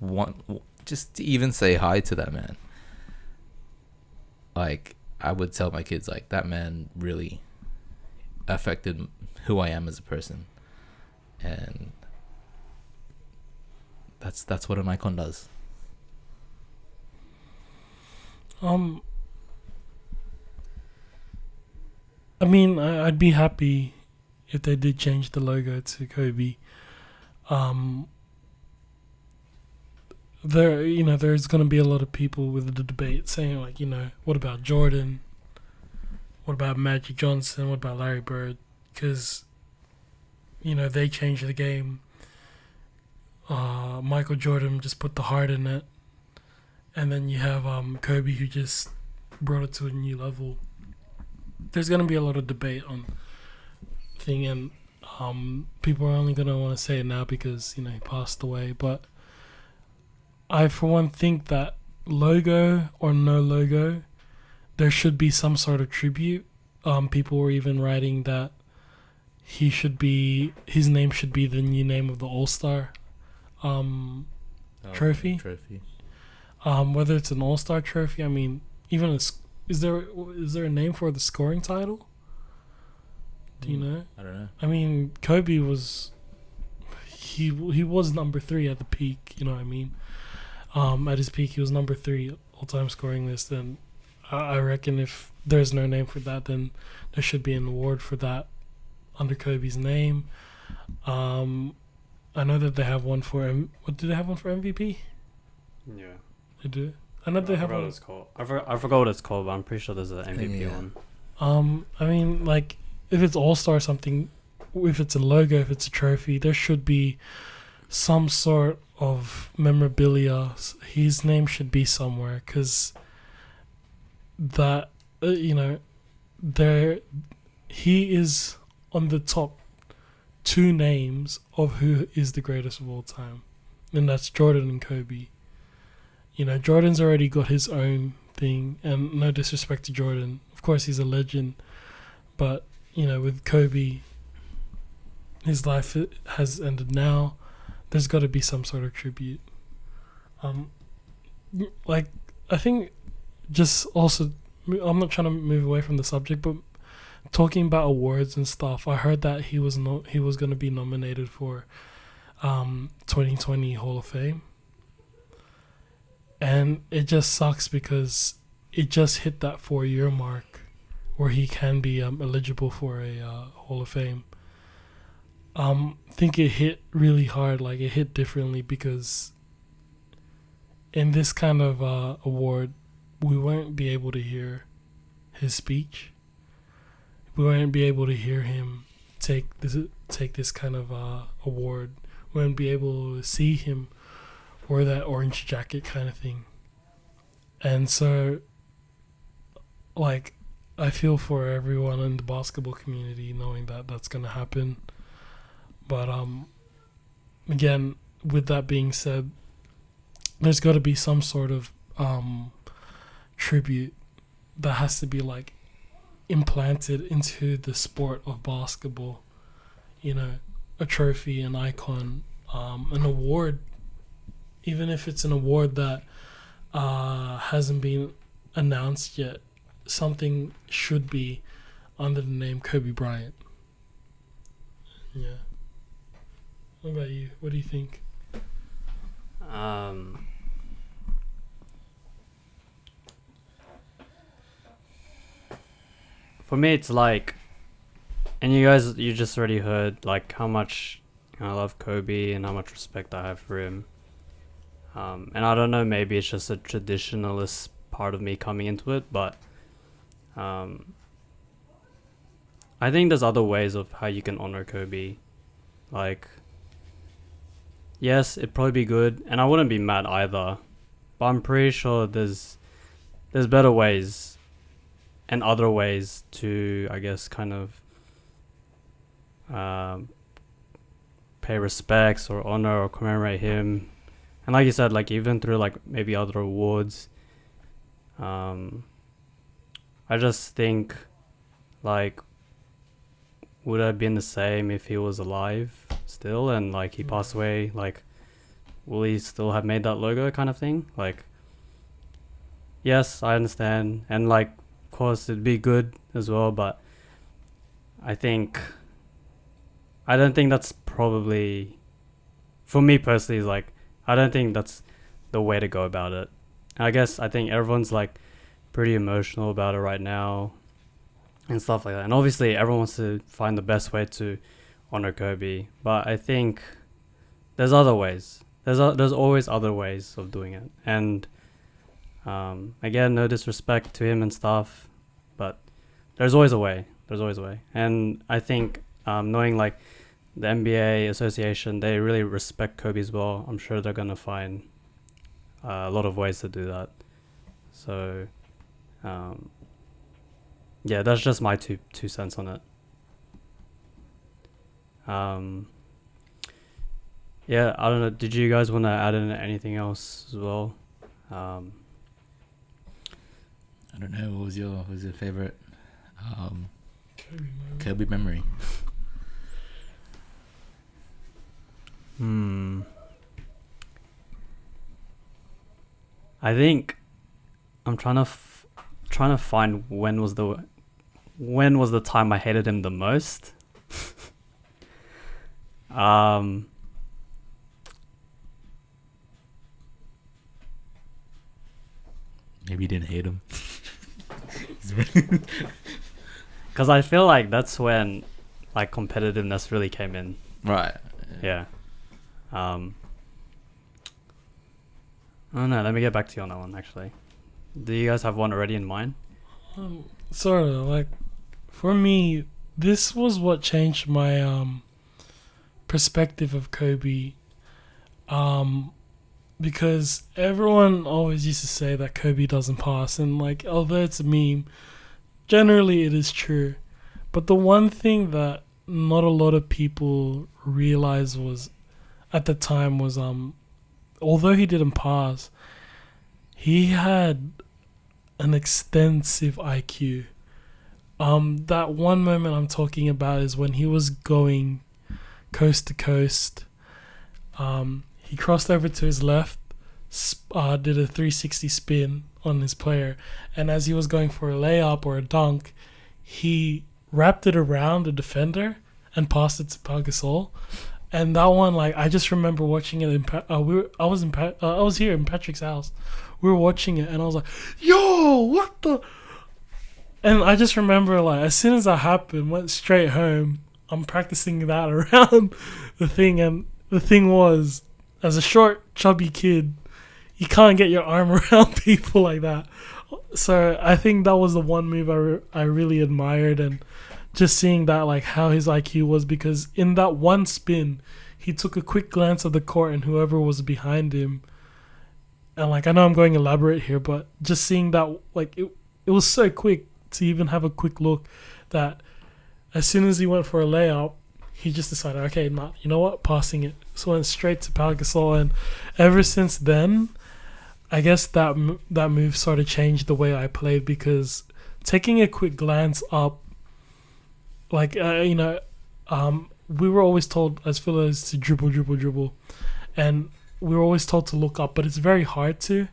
to even say hi to that man. Like, I would tell my kids, like, that man really affected who I am as a person. And that's what an icon does. I mean, I'd be happy if they did change the logo to Kobe. There's going to be a lot of people with the debate saying, like, you know, what about Jordan? What about Magic Johnson? What about Larry Bird? Because, you know, they changed the game. Michael Jordan just put the heart in it. And then you have Kobe, who just brought it to a new level. There's going to be a lot of debate on thing, and people are only going to want to say it now because, you know, he passed away. But I, for one, think that logo or no logo, there should be some sort of tribute. People were even writing that his name should be the new name of the All-Star trophy. Whether it's an All-Star trophy, I mean, even is there a name for the scoring title? Do you know? I don't know. I mean, Kobe was he was number 3 at the peak. You know what I mean? At his peak, he was number 3 all-time scoring list, and I reckon if there's no name for that, then there should be an award for that under Kobe's name. I know that they have one for what do they have one for MVP? Yeah. They do. I know they have one. I forgot what it's called, but I'm pretty sure there's an MVP one. I mean, like, if it's All-Star or something, if it's a logo, if it's a trophy, there should be some sort of memorabilia. His name should be somewhere, because that, he is on the top 2 names of who is the greatest of all time, and that's Jordan and Kobe. You know, Jordan's already got his own thing, and no disrespect to Jordan, of course he's a legend, but, you know, with Kobe, his life has ended now. There's got to be some sort of tribute. Like, I think just also, I'm not trying to move away from the subject, but talking about awards and stuff, I heard that he was going to be nominated for 2020 Hall of Fame. And it just sucks because it just hit that 4-year mark where he can be eligible for a Hall of Fame. think it hit really hard. Like, it hit differently because in this kind of award, we won't be able to hear his speech. We won't be able to hear him take this kind of award. We won't be able to see him wear that orange jacket kind of thing. And so, like, I feel for everyone in the basketball community knowing that that's going to happen. But again, with that being said, there's got to be some sort of tribute that has to be like implanted into the sport of basketball. You know, a trophy, an icon, an award, even if it's an award that hasn't been announced yet. Something should be under the name Kobe Bryant. Yeah. What about you? What do you think? For me, it's like, and you just already heard like how much I love Kobe and how much respect I have for him. And I don't know, maybe it's just a traditionalist part of me coming into it, but I think there's other ways of how you can honor Kobe. Like, yes, it'd probably be good, and I wouldn't be mad either, but I'm pretty sure there's better ways and other ways to, I guess, kind of pay respects or honor or commemorate him. And like you said, like even through like maybe other awards, I just think, like, would it have been the same if he was alive still and like he passed away? Like, will he still have made that logo kind of thing? Like, yes, I understand, and like, of course, it'd be good as well, but I don't think that's probably, for me personally, is like, I don't think that's the way to go about it. I think everyone's like pretty emotional about it right now and stuff like that. And obviously everyone wants to find the best way to honor Kobe, but I think there's other ways. There's always other ways of doing it. And again, no disrespect to him and stuff, but there's always a way. And I think knowing like the NBA association, they really respect Kobe as well. I'm sure they're going to find a lot of ways to do that. So, yeah, that's just my two cents on it. Yeah, I don't know. Did you guys want to add in anything else as well? I don't know. What was your favorite Kobe memory? I think I'm trying to find when was the time I hated him the most. Maybe you didn't hate him. Because I feel like that's when like competitiveness really came in. Right. Yeah. I don't know. Let me get back to you on that one, actually. Do you guys have one already in mind? Sort of. Like, for me, this was what changed my perspective of Kobe. Because everyone always used to say that Kobe doesn't pass. And, like, although it's a meme, generally it is true. But the one thing that not a lot of people realized was, at the time, was although he didn't pass, he had an extensive IQ. That one moment I'm talking about is when he was going coast to coast. He crossed over to his left, did a 360 spin on his player, and as he was going for a layup or a dunk, he wrapped it around the defender and passed it to Pau Gasol. And that one, like, I just remember watching it. I was here in Patrick's house. We were watching it, and I was like, "Yo, what the?" And I just remember, like, as soon as that happened, went straight home, I'm practicing that around the thing, and the thing was, as a short, chubby kid, you can't get your arm around people like that. So I think that was the one move I really admired, and just seeing that, like, how his IQ was, because in that one spin, he took a quick glance at the court and whoever was behind him. And, like, I know I'm going elaborate here, but just seeing that, like, it was so quick to even have a quick look that as soon as he went for a layup, he just decided, okay, nah, you know what, passing it. So went straight to Pau Gasol, and ever since then, I guess that move sort of changed the way I played, because taking a quick glance up, like, we were always told as fillers to dribble, and we were always told to look up, but it's very hard to.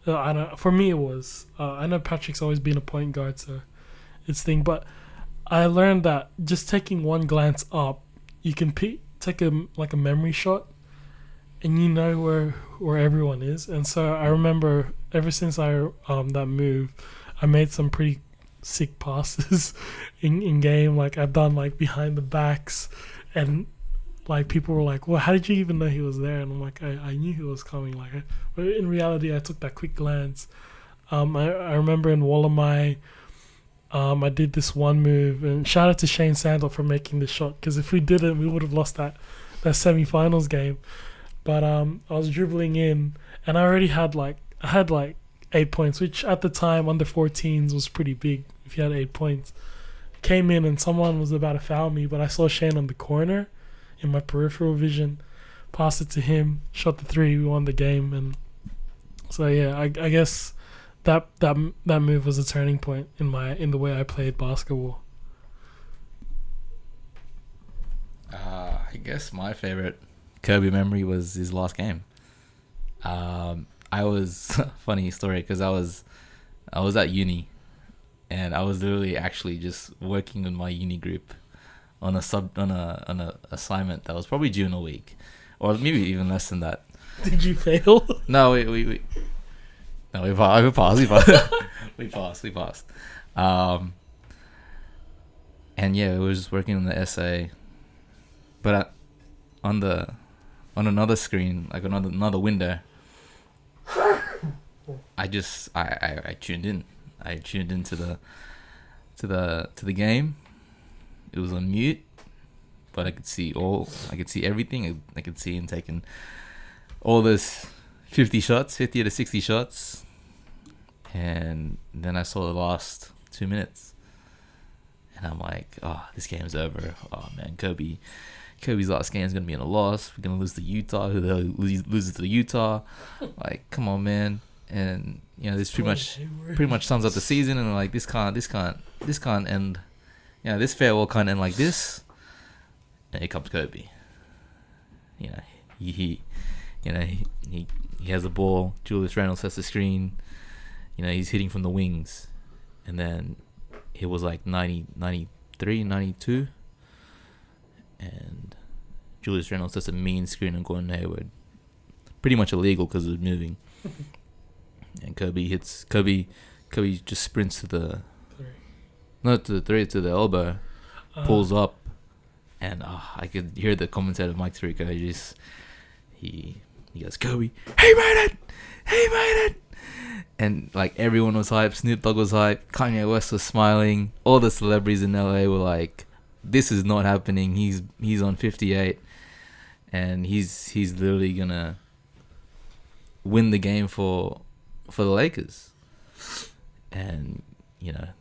For me, it was. I know Patrick's always been a point guard, so it's thing, but I learned that just taking one glance up, you can take a memory shot, and you know where everyone is. And so I remember ever since that move, I made some pretty sick passes in game. Like, I've done, like, behind the backs, and, like, people were like, well, how did you even know he was there? And I'm like, I knew he was coming. Like, but in reality, I took that quick glance. I remember in Wallamai, I did this one move, and shout out to Shane Sandler for making the shot, because if we didn't, we would have lost that semi-finals game. But I was dribbling in, and I had 8 points, which at the time under 14s was pretty big. If you had 8 points, came in and someone was about to foul me, but I saw Shane on the corner in my peripheral vision, passed it to him, shot the three, we won the game. And so yeah, I guess that move was a turning point in the way I played basketball. I guess my favorite Kobe memory was his last game. I was funny story, because I was at uni, and I was literally actually just working with my uni group on a assignment that was probably due in a week, or maybe even less than that. Did you fail? No, we passed. We passed. And yeah, we were just working on the essay, but on another screen, like another window, I tuned in. I tuned into the game. It was on mute, but I could see everything. I could see him taking all this 50 to 60 shots, and then I saw the last 2 minutes, and I'm like, oh, this game's over. Oh man, Kobe's last game is gonna be in a loss. We're gonna lose to Utah. Who the hell loses to Utah? Like, come on, man. And this pretty much sums up the season. And like, this can't end. This farewell can't end like this. And here comes Kobe. He has the ball. Julius Randle sets the screen. He's hitting from the wings, and then it was like 90, 93, 92. And Julius Randle sets a mean screen on Gordon Hayward. Pretty much illegal because it was moving. And Kobe just sprints to the elbow, pulls up, and I could hear the commentator Mike Tirico. He goes, Kobe, he made it, and like everyone was hyped. Snoop Dogg was hyped. Kanye West was smiling. All the celebrities in LA were like, this is not happening. He's on 58, and he's literally gonna win the game for the Lakers. And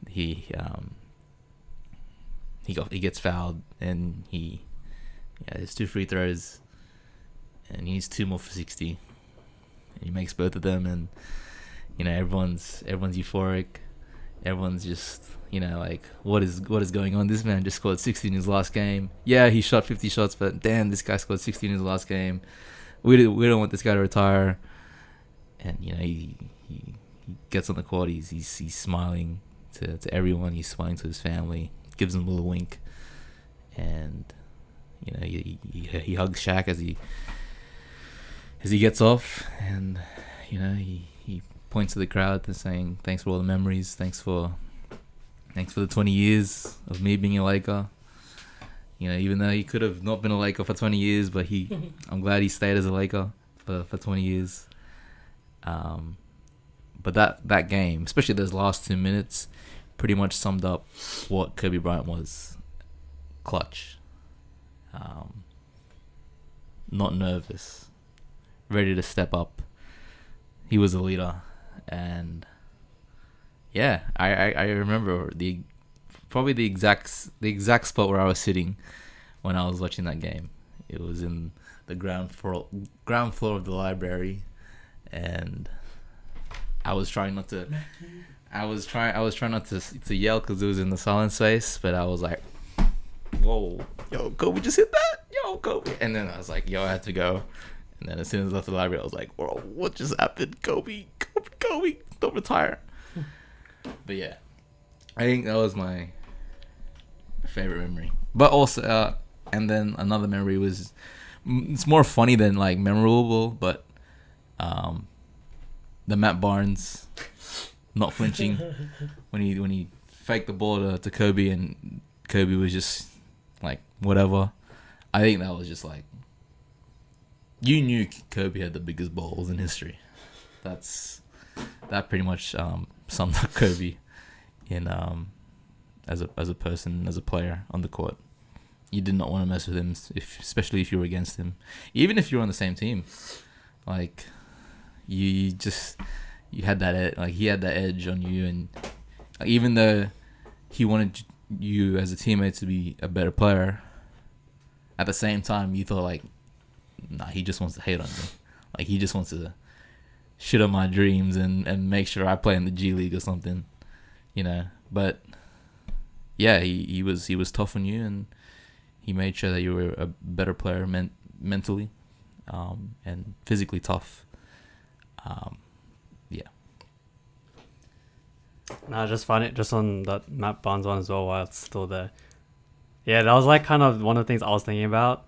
he gets fouled, and there's 2 free throws, and he needs 2 more for 60, and he makes both of them, and everyone's euphoric. Everyone's just like, what is going on? This man just scored 60 in his last game. Yeah, he shot 50 shots, but damn, this guy scored 60 in his last game. We don't want this guy to retire. And he gets on the court. He's smiling to everyone. He's smiling to his family. Gives him a little wink, and he hugs Shaq as he gets off, and he points to the crowd and saying, thanks for all the memories, thanks for the 20 years of me being a Laker. even though he could have not been a Laker for 20 years, but I'm glad he stayed as a Laker for 20 years. But that game, especially those last 2 minutes, pretty much summed up what Kobe Bryant was. Clutch. Not nervous. Ready to step up. He was a leader. And yeah, I remember probably the exact spot where I was sitting when I was watching that game. It was in the ground floor of the library, and I was trying not to to yell because it was in the silent space, but I was like, whoa, yo, Kobe just hit that, yo, Kobe. And then I was like, yo, I had to go. And then as soon as I left the library, I was like, whoa, what just happened? Kobe, don't retire. But yeah, I think that was my favorite memory. But also, and then another memory was, it's more funny than like memorable, but the Matt Barnes not flinching when he faked the ball to Kobe, and Kobe was just like whatever. I think that was just like, you knew Kobe had the biggest balls in history. That pretty much summed up Kobe in as a person, as a player on the court. You did not want to mess with him, especially if you were against him. Even if you were on the same team, like you had that like he had that edge on you, and even though he wanted you as a teammate to be a better player, at the same time you thought like, nah, he just wants to hate on me. Like he just wants to shit on my dreams and make sure I play in the G League or something, But yeah, he was tough on you, and he made sure that you were a better player mentally, and physically tough. Yeah. No, just find it just on that Matt Barnes one as well while it's still there. Yeah, that was like kind of one of the things I was thinking about.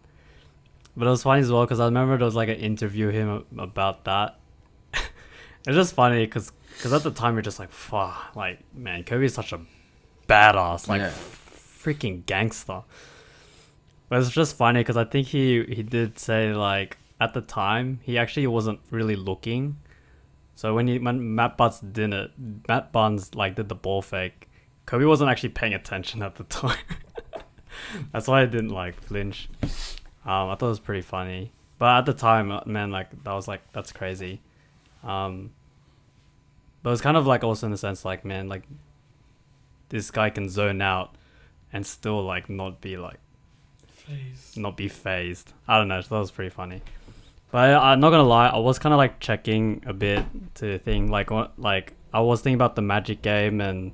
But it was funny as well because I remember there was like an interview with him about that. It's just funny because at the time you're just like, fuck, like, man, Kobe is such a badass, like, freaking gangster. But it's just funny because I think he did say, like, at the time, he actually wasn't really looking. So when Matt Barnes like did the ball fake, Kobe wasn't actually paying attention at the time. That's why I didn't like flinch. I thought it was pretty funny. But at the time, man, like, that's crazy. But it was kind of like also in the sense like, man, like, this guy can zone out and still like not be phased. I don't know. So that was pretty funny. But I'm not gonna lie, I was kind of like checking a bit to think like I was thinking about the Magic game and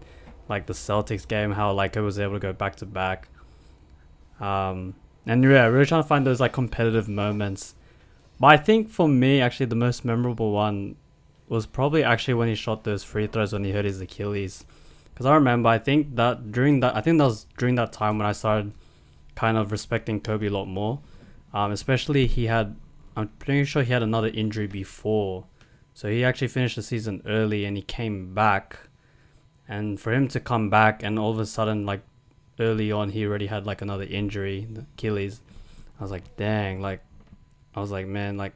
like the Celtics game, how like I was able to go back to back. And yeah, really trying to find those like competitive moments. But I think for me, actually, the most memorable one was probably actually when he shot those free throws when he hurt his Achilles. Because I remember, I think that was during that time when I started kind of respecting Kobe a lot more. Especially I'm pretty sure he had another injury before. So he actually finished the season early and he came back. And for him to come back and all of a sudden, like, early on, he already had like another injury, the Achilles. I was like, dang, like, I was like, man, like,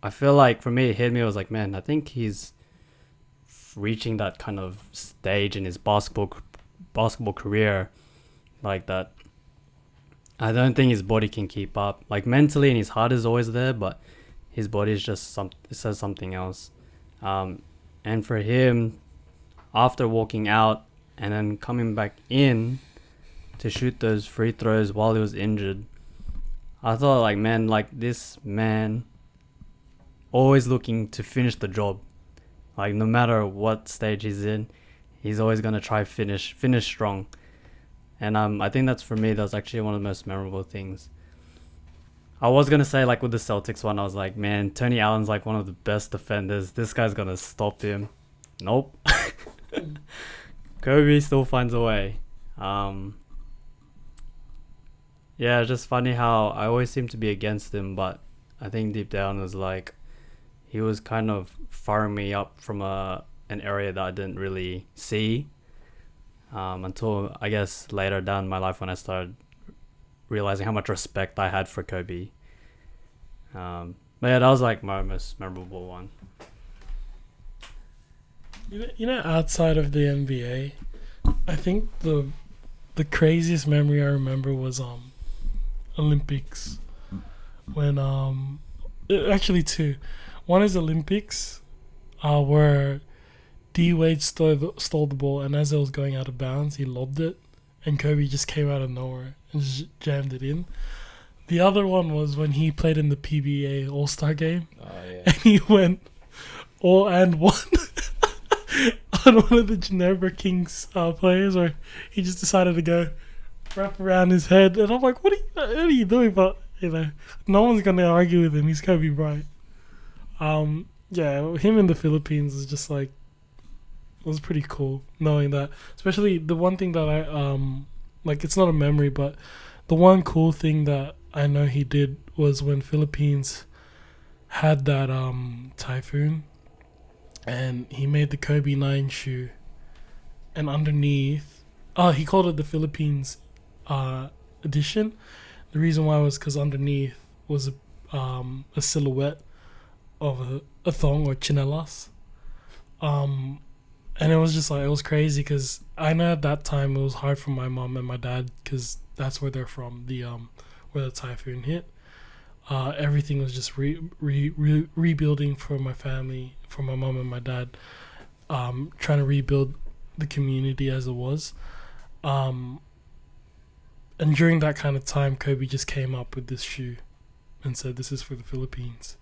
I feel like for me, it hit me. I was like, man, I think he's reaching that kind of stage in his basketball career, like that. I don't think his body can keep up. Like mentally and his heart is always there, but his body is just it says something else. And for him, after walking out and then coming back in to shoot those free throws while he was injured, I thought like, man, like this man always looking to finish the job. Like no matter what stage he's in, he's always gonna try finish strong. And I think that's for me, that's actually one of the most memorable things. I was gonna say like with the Celtics one, I was like, man, Tony Allen's like one of the best defenders. This guy's gonna stop him. Nope. Kobe still finds a way. Yeah, it's just funny how I always seem to be against him, but I think deep down it was like he was kind of firing me up from an area that I didn't really see until I guess later down in my life when I started realizing how much respect I had for Kobe. But yeah, that was like my most memorable one. Outside of the NBA, I think the craziest memory I remember was Olympics, when actually two. One is Olympics, where D Wade stole the ball, and as it was going out of bounds, he lobbed it, and Kobe just came out of nowhere and just jammed it in. The other one was when he played in the PBA All-Star game, and he went all and one on one of the Geneva Kings players, where he just decided to go wrap around his head, and I'm like, what are you doing? But no one's gonna argue with him. He's Kobe Bryant. Yeah, him in the Philippines is just like, it was pretty cool knowing that. Especially the one thing that I like, it's not a memory, but the one cool thing that I know he did was when Philippines had that typhoon, and he made the Kobe 9 shoe, and underneath, he called it the Philippines edition. The reason why was because underneath was a silhouette of a thong or chinelas. And it was just like, it was crazy because I know at that time it was hard for my mom and my dad because that's where they're from, where the typhoon hit. Everything was just rebuilding for my family, for my mom and my dad, trying to rebuild the community as it was. And during that kind of time, Kobe just came up with this shoe and said, "This is for the Philippines."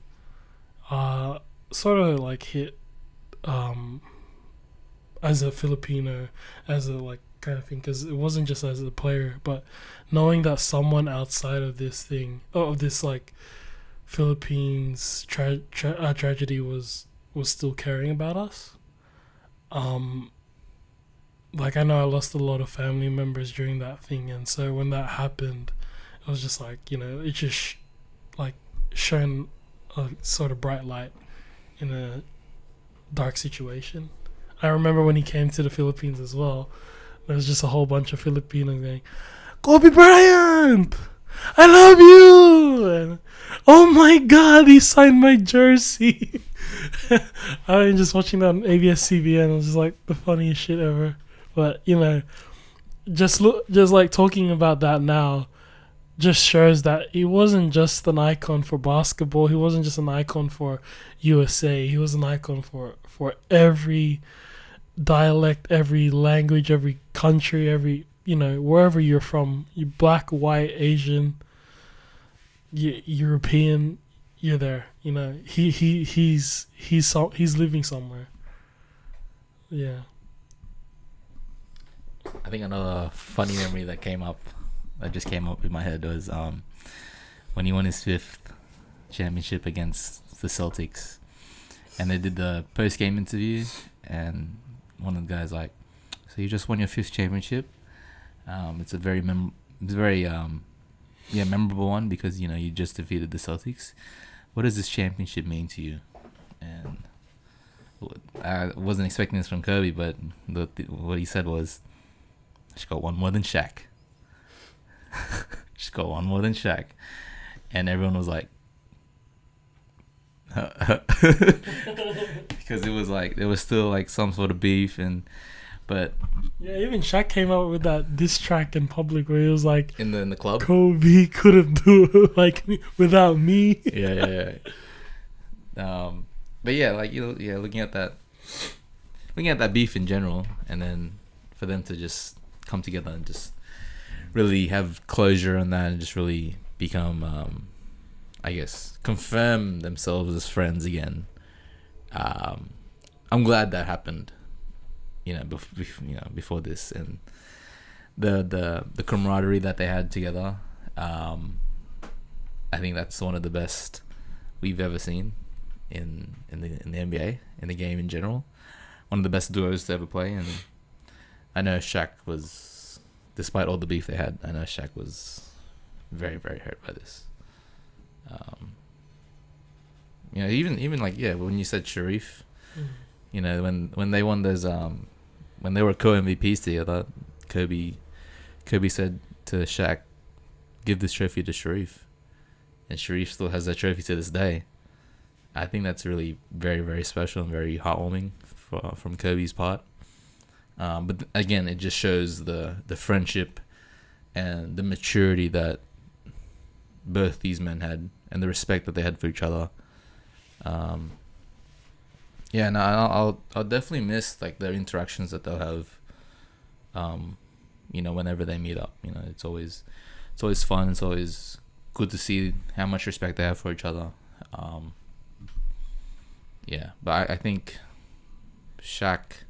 Sort of like hit as a Filipino, as a like kind of thing, because it wasn't just as a player, but knowing that someone outside of this thing, of this like Philippines tragedy was still caring about us. Like, I know I lost a lot of family members during that thing, and so when that happened, it was just like, it just like shone a sort of bright light in a dark situation. I remember when he came to the Philippines as well, there was just a whole bunch of Filipinos going, "Kobe Bryant, I love you!" And, "Oh my God, he signed my jersey!" I mean, just watching that on ABS-CBN, it was just like the funniest shit ever. But just like talking about that now, just shows that he wasn't just an icon for basketball. He wasn't just an icon for USA. He was an icon for every dialect, every language, every country, every wherever you're from. You black, white, Asian, European, you're there. He's living somewhere. Yeah. I think another funny memory that just came up in my head was when he won his 5th championship against the Celtics, and they did the post-game interview, and one of the guys like, "So you just won your 5th championship. It's a very memorable one because you just defeated the Celtics. What does this championship mean to you?" And I wasn't expecting this from Kobe, but what he said was, "Just got one more than Shaq." Just got one more than Shaq. And everyone was like, because it was like there was still like some sort of beef, but yeah, even Shaq came out with that diss track in public where he was like, in the club, "Kobe couldn't do it like me without me." Yeah. But yeah, like looking at that beef in general, and then for them to just come together and just really have closure on that and just really become, I guess, confirm themselves as friends again. I'm glad that happened, before this, and the camaraderie that they had together. I think that's one of the best we've ever seen in the NBA, in the game in general. One of the best duos to ever play, and I know Shaq was, despite all the beef they had, I know Shaq was very, very hurt by this. Even like, when you said Sharif, when they won those, when they were co-MVPs together, Kobe said to Shaq, give this trophy to Sharif, and Sharif still has that trophy to this day. I think that's really very, very special and very heartwarming from Kobe's part. But again, it just shows the friendship and the maturity that both these men had, and the respect that they had for each other. Yeah, no, I'll definitely miss like their interactions that they'll have. Whenever they meet up, it's always fun. It's always good to see how much respect they have for each other. Yeah, but I think Shaq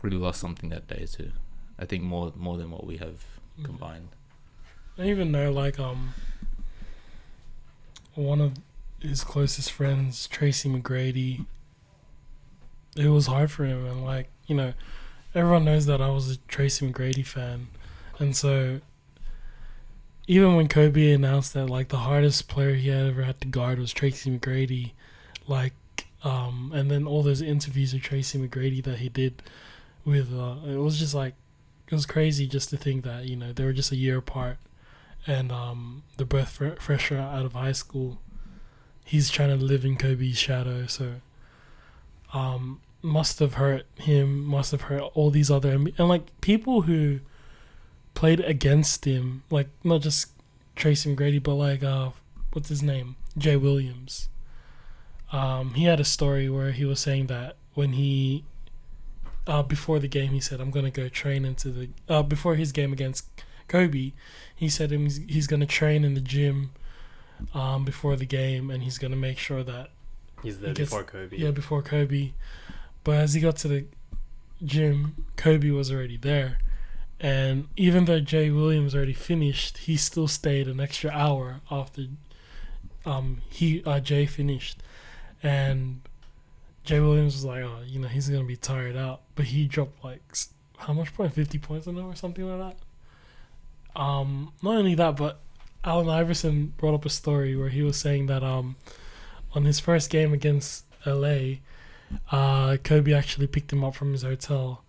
really lost something that day too. I think more than what we have combined. I even know one of his closest friends, Tracy McGrady, it was hard for him, and everyone knows that I was a Tracy McGrady fan, and so even when Kobe announced that the hardest player he had ever had to guard was Tracy McGrady, and then all those interviews with Tracy McGrady that he did with, it was just it was crazy just to think that they were just a year apart, and they're both fresh out of high school. He's trying to live in Kobe's shadow, so must have hurt him, must have hurt all these other and people who played against him, not just Tracy McGrady, but what's his name, Jay Williams. He had a story where he was saying that when he before the game, he said, I'm gonna go train into the before his game against Kobe, he said he's gonna train in the gym before the game, and he's gonna make sure that he's there before Kobe. Yeah, before Kobe. But as he got to the gym, Kobe was already there. And even though Jay Williams already finished, he still stayed an extra hour after Jay finished. And Jay Williams was like, he's going to be tired out. But he dropped how much point? 50 points on him or something like that? Not only that, but Allen Iverson brought up a story where he was saying that on his first game against LA, Kobe actually picked him up from his hotel,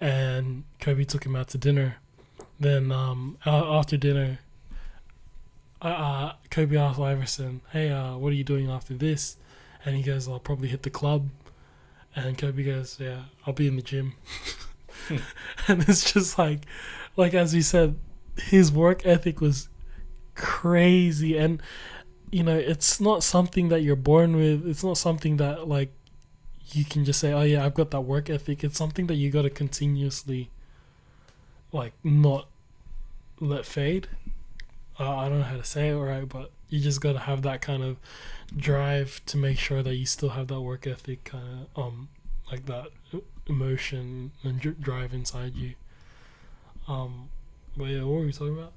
and Kobe took him out to dinner. Then after dinner, Kobe asked Iverson, "Hey, what are you doing after this?" And he goes, "I'll probably hit the club." And Kobe goes, "Yeah, I'll be in the gym." And it's just as we said, his work ethic was crazy, and it's not something that you're born with. It's not something that you can just say, oh yeah, I've got that work ethic. It's something that you got to continuously not let fade. I don't know how to say it right, but you just got to have that kind of drive to make sure that you still have that work ethic, kind of that emotion and drive inside you. But yeah, what were we talking about?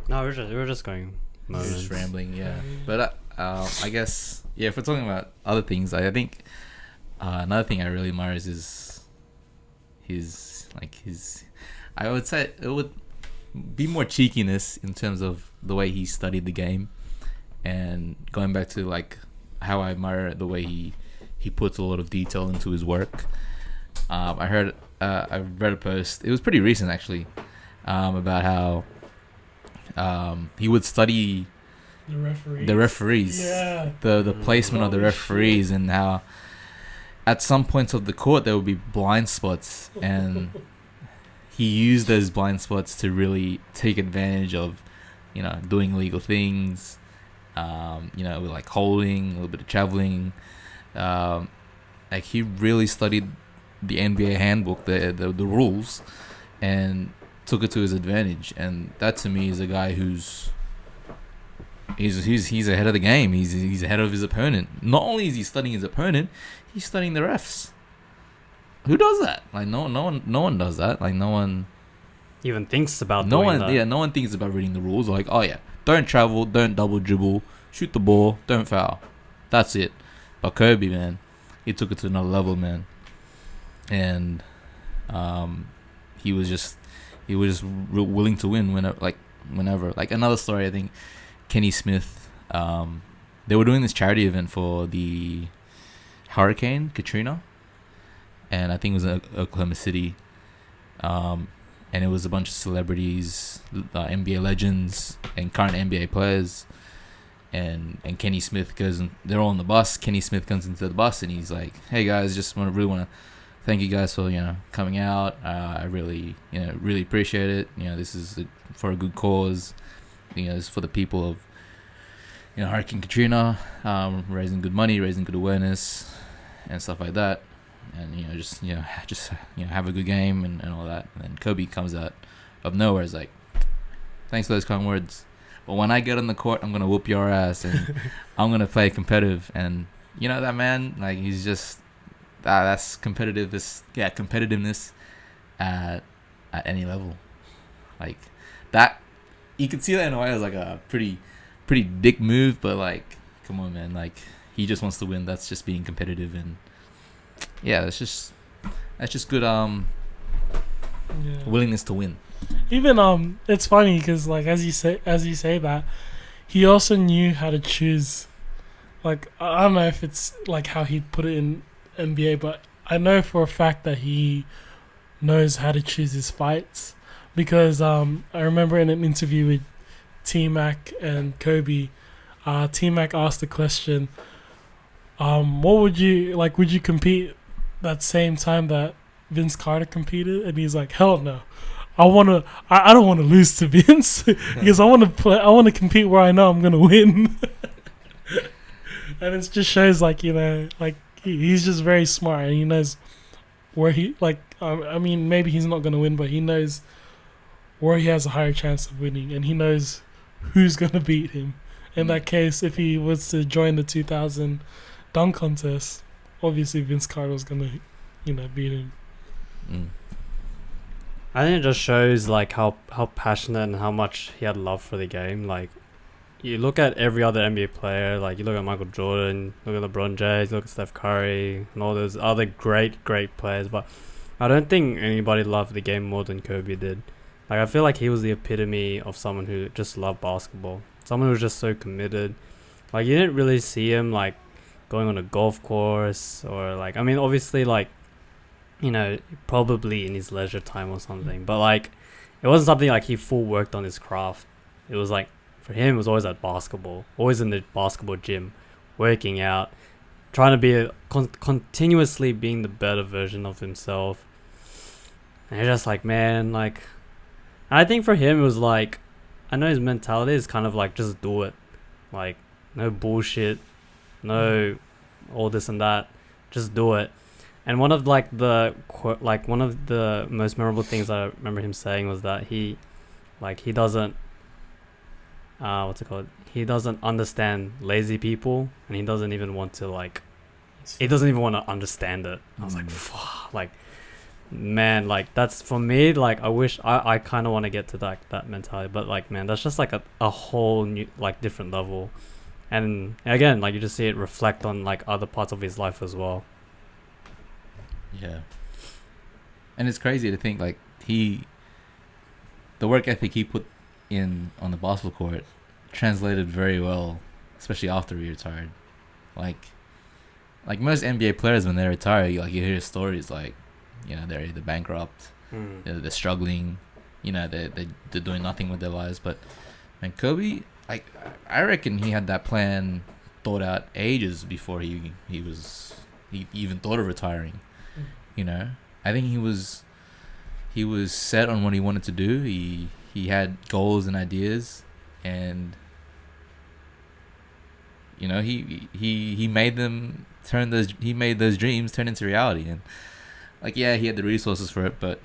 No, we're just going moments. Just rambling, yeah. But I guess, yeah, if we're talking about other things, I think another thing I really admire is his I would say it would be more cheekiness in terms of the way he studied the game, and going back to how I admire the way he puts a lot of detail into his work. I read a post, it was pretty recent actually, about how he would study the referees, yeah, the placement of the referees, and how at some points of the court there would be blind spots, and he used those blind spots to really take advantage of, doing illegal things, with holding, a little bit of traveling. He really studied the NBA handbook, the rules, and took it to his advantage. And that to me is a guy who's ahead of the game. He's ahead of his opponent. Not only is he studying his opponent, he's studying the refs. Who does that? No one does that. No one even thinks about doing that. Yeah, no one thinks about reading the rules. Oh yeah, don't travel, don't double dribble, shoot the ball, don't foul. That's it. But Kobe, man, he took it to another level, man. And he was just willing to win whenever. Another story, I think Kenny Smith, they were doing this charity event for the Hurricane Katrina, and I think it was in Oklahoma City, and it was a bunch of celebrities, NBA legends, and current NBA players. And Kenny Smith goes, and they're all on the bus. Kenny Smith comes into the bus, and he's like, "Hey guys, just really want to thank you guys for coming out. I really really appreciate it. This is for a good cause. It's for the people of Hurricane Katrina, raising good money, raising good awareness, and stuff like that. And just have a good game and all that." And then Kobe comes out of nowhere, is like, "Thanks for those kind words. But when I get on the court, I'm gonna whoop your ass, and I'm gonna play competitive." And that man, like, he's just that's competitiveness at any level. Like that, you can see that in a way as like a pretty dick move, but like, come on, man, like, he just wants to win. That's just being competitive, and that's just good willingness to win. Even it's funny because, like, as you say that, he also knew how to choose. Like, I don't know if it's like how he put it in NBA, but I know for a fact that he knows how to choose his fights, because I remember in an interview with T-Mac and Kobe, T-Mac asked the question, what would you like? Would you compete that same time that Vince Carter competed? And he's like, hell no. I don't want to lose to Vince because I want to play. I want to compete where I know I'm gonna win. And it just shows, like, like, he's just very smart, and he knows where he, like, I mean, maybe he's not gonna win, but he knows where he has a higher chance of winning, and he knows who's gonna beat him. In that case, if he was to join the 2000 dunk contest, obviously Vince Carter was gonna, beat him. I think it just shows, like, how passionate and how much he had love for the game. Like, you look at every other NBA player, like, you look at Michael Jordan, look at LeBron James, look at Steph Curry, and all those other great players, but I don't think anybody loved the game more than Kobe did. Like, I feel like he was the epitome of someone who just loved basketball. Someone who was just so committed. Like, you didn't really see him, like, going on a golf course, or, like, I mean, obviously, like, probably in his leisure time or something, but, like, it wasn't something like he full worked on his craft. It was like, for him, it was always at basketball, always in the basketball gym, working out, trying to be continuously being the better version of himself. And it's just like, man, like, and I think for him, it was like, I know his mentality is kind of like, just do it. Like, no bullshit, no all this and that, just do it. And one of the most memorable things I remember him saying was that he doesn't, he doesn't understand lazy people, and he doesn't even want to, like, he doesn't even want to understand it. I was like, fuck, like, man, like, that's, for me, like, I wish I kind of want to get to that mentality, but, like, man, that's just like a whole new, like, different level. And again, like, you just see it reflect on, like, other parts of his life as well. Yeah. And it's crazy to think, like, the work ethic he put in on the basketball court translated very well, especially after he retired. Like most NBA players, when they retire, you hear stories like, they're either bankrupt, they're struggling, they're doing nothing with their lives. But, and Kobe, like, I reckon he had that plan thought out ages before he even thought of retiring. I think he was set on what he wanted to do. He had goals and ideas, and he made them he made those dreams turn into reality. And, like, yeah, he had the resources for it, but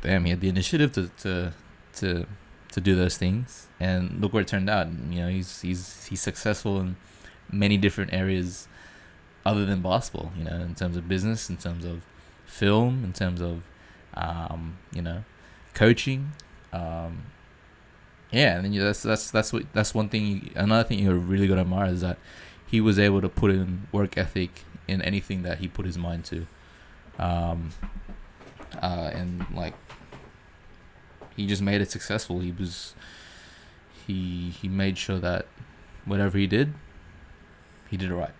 damn, he had the initiative to do those things, and look where it turned out. He's successful in many different areas other than basketball, in terms of business, in terms of film, in terms of coaching. And then that's one thing. Another thing you're really gonna admire is that he was able to put in work ethic in anything that he put his mind to. And, like, he just made it successful. He made sure that whatever he did it right.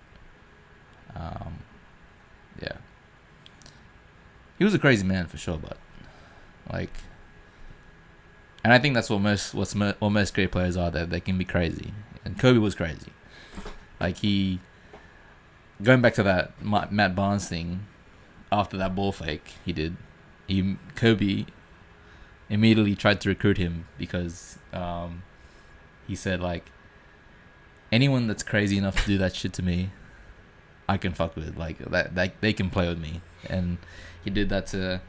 Yeah. He was a crazy man for sure, but Like, and I think that's what most great players are. That they can be crazy, and Kobe was crazy. Like going back to that Matt Barnes thing, after that ball fake Kobe immediately tried to recruit him because he said, like, anyone that's crazy enough to do that shit to me, I can fuck with. Like, that they can play with me. And he did that to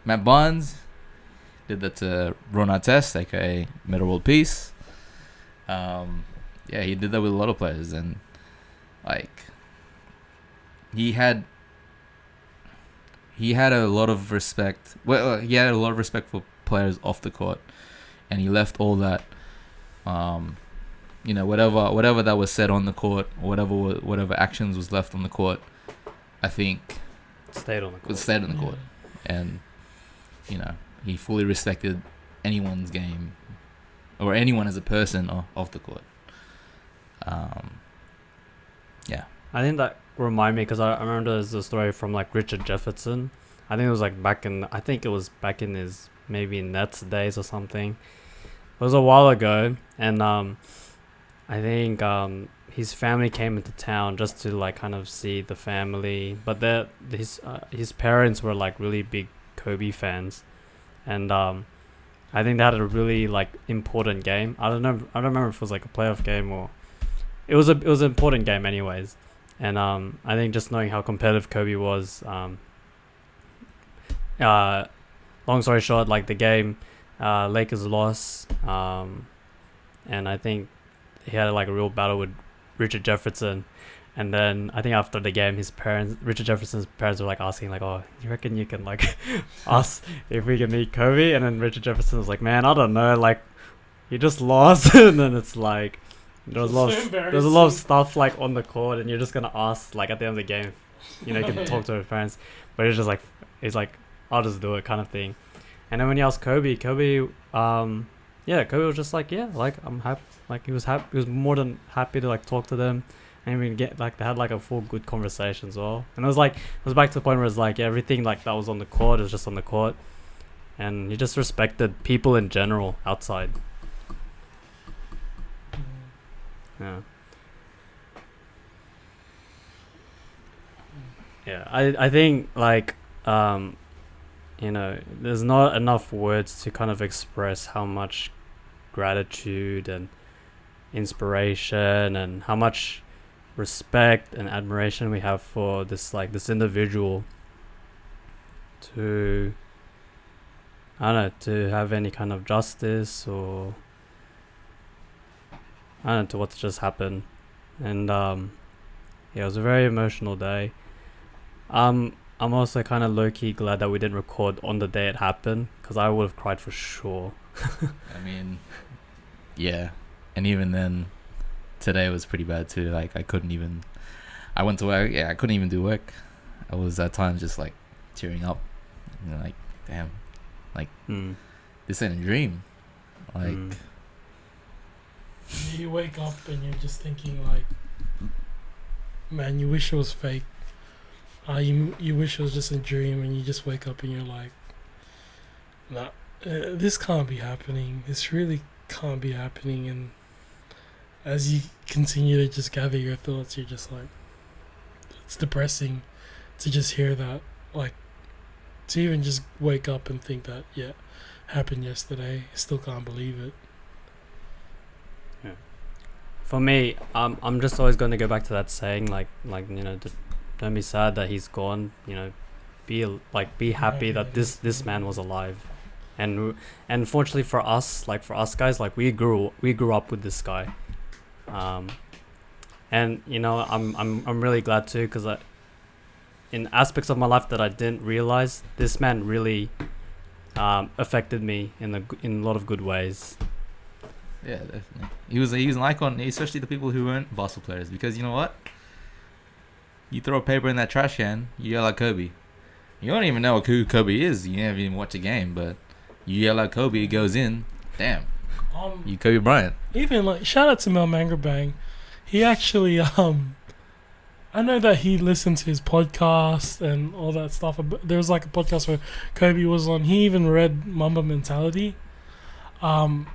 Matt Barnes, did that to Ron Artest, aka Meta World Peace. He did that with a lot of players, and like he had a lot of respect. Well, he had a lot of respect for players off the court, and he left all that, whatever that was said on the court, or whatever actions was left on the court, I think stayed on the court. And he fully respected anyone's game or anyone as a person off the court. I think that remind me, because I remember there's a story from like Richard Jefferson. I think it was like back in his maybe Nets days or something. It was a while ago, and I think his family came into town just to like kind of see the family, but his parents were like really big Kobe fans, and I think they had a really like important game. I don't remember if it was like a playoff game or it was an important game anyways. And I think just knowing how competitive Kobe was, long story short, like the game, Lakers lost, and I think he had like a real battle with Richard Jefferson. And then I think after the game, Richard Jefferson's parents were like asking like, "Oh, you reckon you can like ask if we can meet Kobe?" And then Richard Jefferson was like, "Man, I don't know, like you just lost." And then it's like there's a lot of stuff like on the court, and you're just gonna ask like at the end of the game, you can talk to her parents, but it's just like I'll just do it kind of thing. And then when you ask Kobe was just like, yeah, like I'm happy. Like he was more than happy to like talk to them, and even get like they had like a full good conversation as well. And it was back to the point where it's like everything like that was on the court is just on the court, and he just respected people in general outside. Yeah, I think like there's not enough words to kind of express how much gratitude and inspiration and how much respect and admiration we have for this individual to have any kind of justice or to what's just happened. And it was a very emotional day. I'm also kind of low-key glad that we didn't record on the day it happened, because I would have cried for sure. I mean, yeah. And even then, today was pretty bad too. Like I went to work. Yeah, I couldn't even do work. I was at times just like tearing up. Like, damn, like this ain't a dream. Like, you wake up and you're just thinking like, man, you wish it was fake. You wish it was just a dream, and you just wake up and you're like, nah, this can't be happening. This really can't be happening. And as you continue to just gather your thoughts, you're just like, it's depressing to just hear that, like, to even just wake up and think that, yeah, happened yesterday. I still can't believe it. Yeah. For me, I'm just always going to go back to that saying, don't be sad that he's gone. Be happy that this man was alive, and fortunately for us guys, like we grew up with this guy, and I'm really glad too, because in aspects of my life that I didn't realize, this man really affected me in a lot of good ways. Yeah, definitely. He was an icon, especially the people who weren't basketball players, because you know what? You throw a paper in that trash can, you yell at Kobe. You don't even know who Kobe is. You never even watch a game, but you yell at Kobe, it goes in. Damn. You Kobe Bryant. Even like shout out to Mel Mangerbang. He actually I I know that he listened to his podcast and all that stuff. There was like a podcast where Kobe was on. He even read Mamba Mentality. And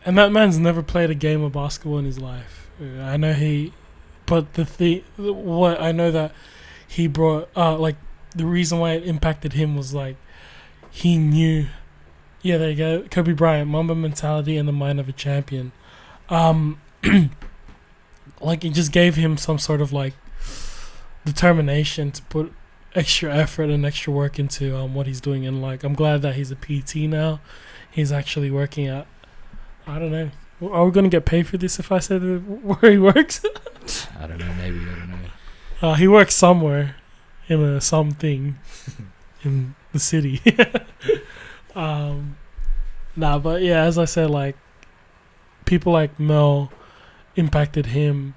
that man's never played a game of basketball in his life. I know but what I know that he brought, like the reason why it impacted him was like he knew. Yeah, there you go. Kobe Bryant, Mamba Mentality and the Mind of a Champion. Like it just gave him some sort of like determination to put extra effort and extra work into what he's doing. And like I'm glad that he's a PT now. He's actually working at, I don't know. Are we gonna get paid for this if I say where he works? I don't know. Maybe I don't know. He works somewhere in a something in the city. But yeah, as I said, like people like Mel impacted him.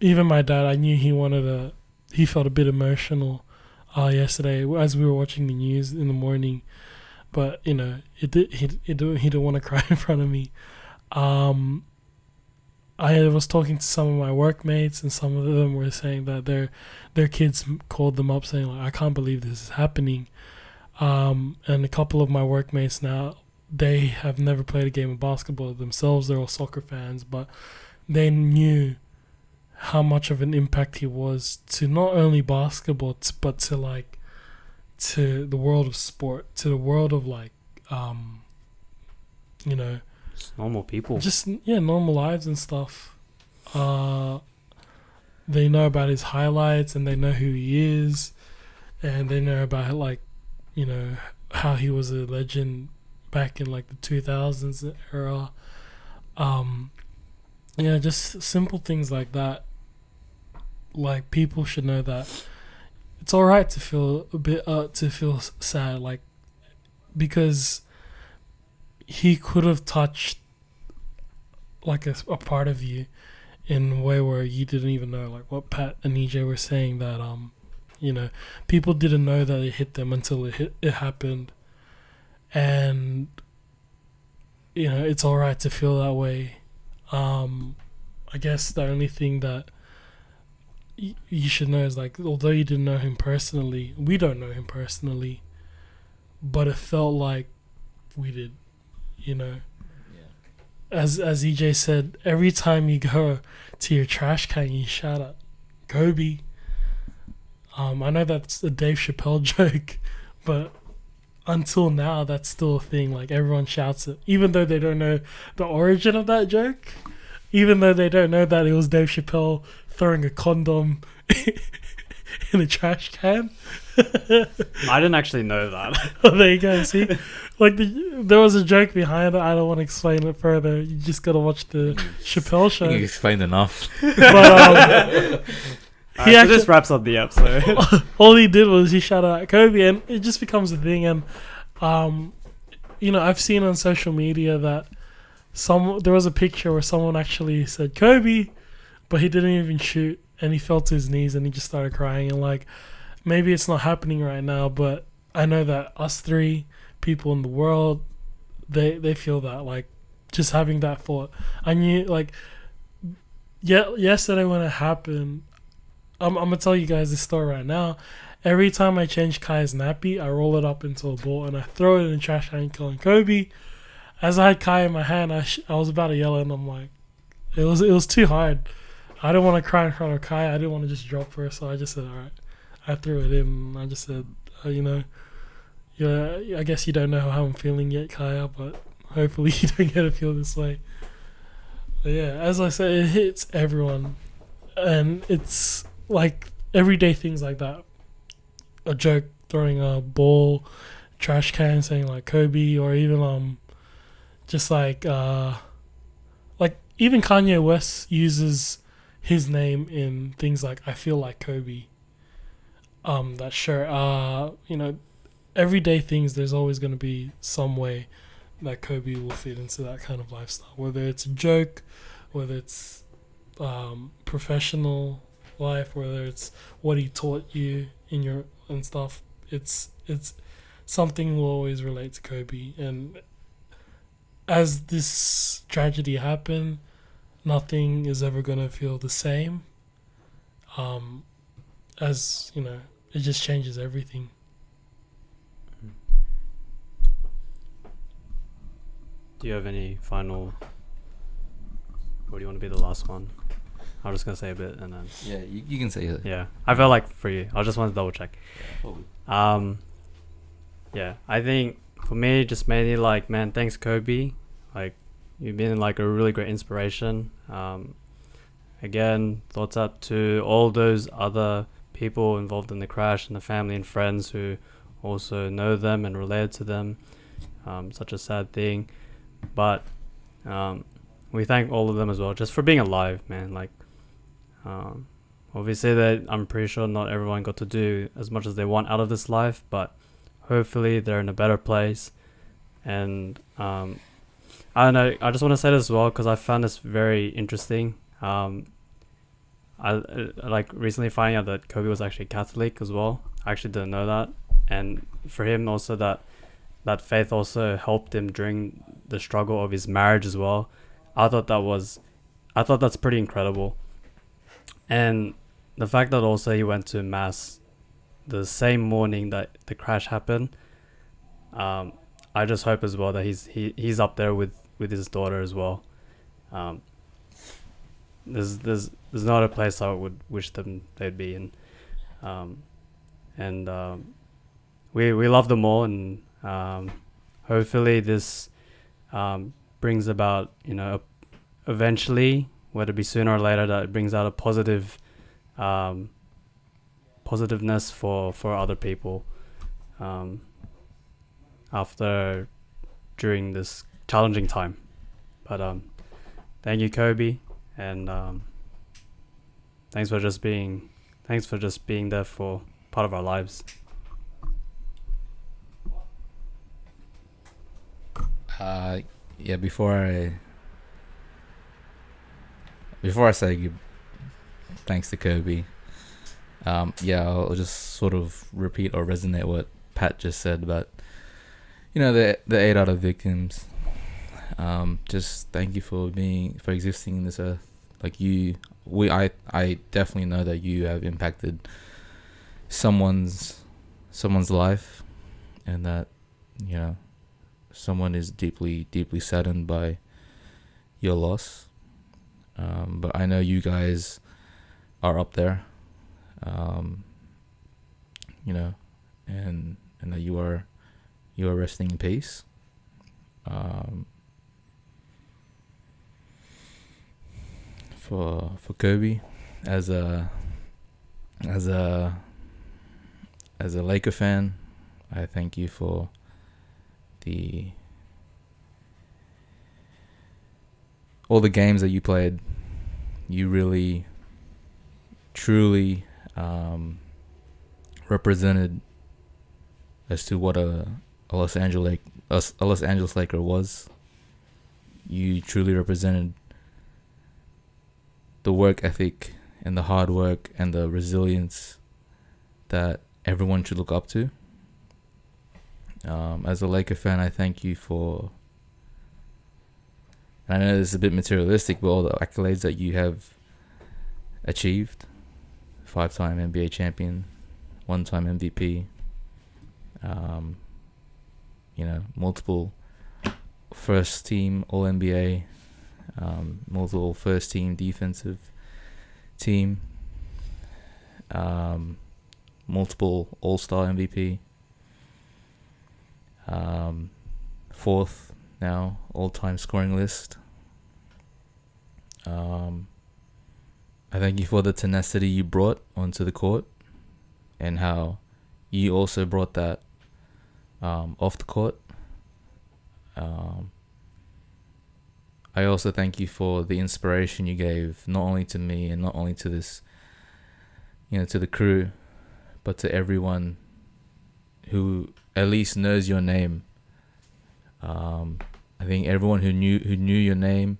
Even my dad, I knew he felt a bit emotional yesterday as we were watching the news in the morning, but you know he didn't want to cry in front of me. I was talking to some of my workmates, and some of them were saying that their kids called them up saying like, I can't believe this is happening. And a couple of my workmates now, they have never played a game of basketball themselves. They're all soccer fans, but they knew how much of an impact he was to not only basketball, but to the world of sport, to the world of like, you know, Just normal people. just normal lives and stuff. They know about his highlights and they know who he is, and they know about like, you know, how he was a legend back in like the 2000s era. Just simple things like that. Like people should know that it's all right to feel a bit to feel sad, like because he could have touched like a part of you in a way where you didn't even know, like what Pat and EJ were saying, that you know, people didn't know that it hit them until it happened. And you know, it's all right to feel that way. I guess the only thing that you should know is like, although you didn't know him personally, we don't know him personally, but it felt like we did, you know. Yeah. As EJ said, every time you go to your trash can, you shout out Kobe. I know that's a Dave Chappelle joke, but until now, that's still a thing. Like everyone shouts it, even though they don't know the origin of that joke, even though they don't know that it was Dave Chappelle throwing a condom in a trash can. I didn't actually know that. Oh, there you go. See, like there was a joke behind it. I don't want to explain it further. You just gotta watch the Chappelle show. You explained enough. But So this wraps up the episode. all he did was he shouted out Kobe, and it just becomes a thing. And you know, I've seen on social media that there was a picture where someone actually said Kobe, but he didn't even shoot, and he fell to his knees and he just started crying. And like, maybe it's not happening right now, but I know that us three people in the world, they feel that, like, just having that thought. I knew, like, yesterday when it happened, I'm gonna tell you guys this story right now. Every time I change Kai's nappy, I roll it up into a ball and I throw it in the trash can calling Kobe. As I had Kai in my hand, I was about to yell, and I'm like, it was too hard. I didn't want to cry in front of Kai. I didn't want to just drop her, so I just said, all right. I threw it in. I just said, you know, I guess you don't know how I'm feeling yet, Kaya, but hopefully you don't get to feel this way. But yeah, as I said, it hits everyone, and it's like everyday things like that. A joke, throwing a ball, trash can, saying like Kobe, or even just like even Kanye West uses his name in things like I feel like Kobe. That shirt, you know, everyday things. There's always going to be some way that Kobe will fit into that kind of lifestyle, whether it's a joke, whether it's professional life, whether it's what he taught you in your and stuff. It's something will always relate to Kobe. And as this tragedy happened, nothing is ever gonna feel the same. As you know, it just changes everything. Do you have any final, or do you want to be the last one? I'm just gonna say a bit and then. Yeah, you can say it. Yeah, I felt like for you. I just wanted to double check. Yeah, I think for me, just mainly like, man, thanks Kobe. Like, you've been like a really great inspiration. Again, thoughts out to all those other people involved in the crash and the family and friends who also know them and related to them. Such a sad thing, but we thank all of them as well just for being alive, man. Like, obviously that I'm pretty sure not everyone got to do as much as they want out of this life, but hopefully they're in a better place. And I don't know, I just want to say this as well because I found this very interesting. I like recently finding out that Kobe was actually Catholic as well. I actually didn't know that, and for him also that faith also helped him during the struggle of his marriage as well. I thought that's pretty incredible. And the fact that also he went to mass the same morning that the crash happened, I just hope as well that he's up there with his daughter as well. There's not a place I would wish them they'd be in, and we love them all, and hopefully this brings about, you know, eventually, whether it be sooner or later, that it brings out a positive positiveness for other people during this challenging time. But thank you, Kobe, and thanks for just being there for part of our lives. Yeah, before I say thanks to Kobe, yeah, I'll just sort of repeat or resonate what Pat just said about, you know, the 8 other victims. Just thank you for existing in this earth. Like I definitely know that you have impacted someone's life, and that, you know, someone is deeply saddened by your loss. But I know you guys are up there, you know, and that you are resting in peace. For Kobe, as a Laker fan, I thank you for all the games that you played. You really, truly represented as to what a Los Angeles Laker was. You truly represented the work ethic and the hard work and the resilience that everyone should look up to. As a Laker fan, I thank you for, I know this is a bit materialistic, but all the accolades that you have achieved. 5-time NBA champion, 1-time MVP, you know, multiple first team All-NBA, multiple first team defensive team, multiple All-Star MVP, 4th now all-time scoring list. I thank you for the tenacity you brought onto the court, and how you also brought that off the court. I also thank you for the inspiration you gave, not only to me and not only to this, you know, to the crew, but to everyone who at least knows your name. I think everyone who knew your name,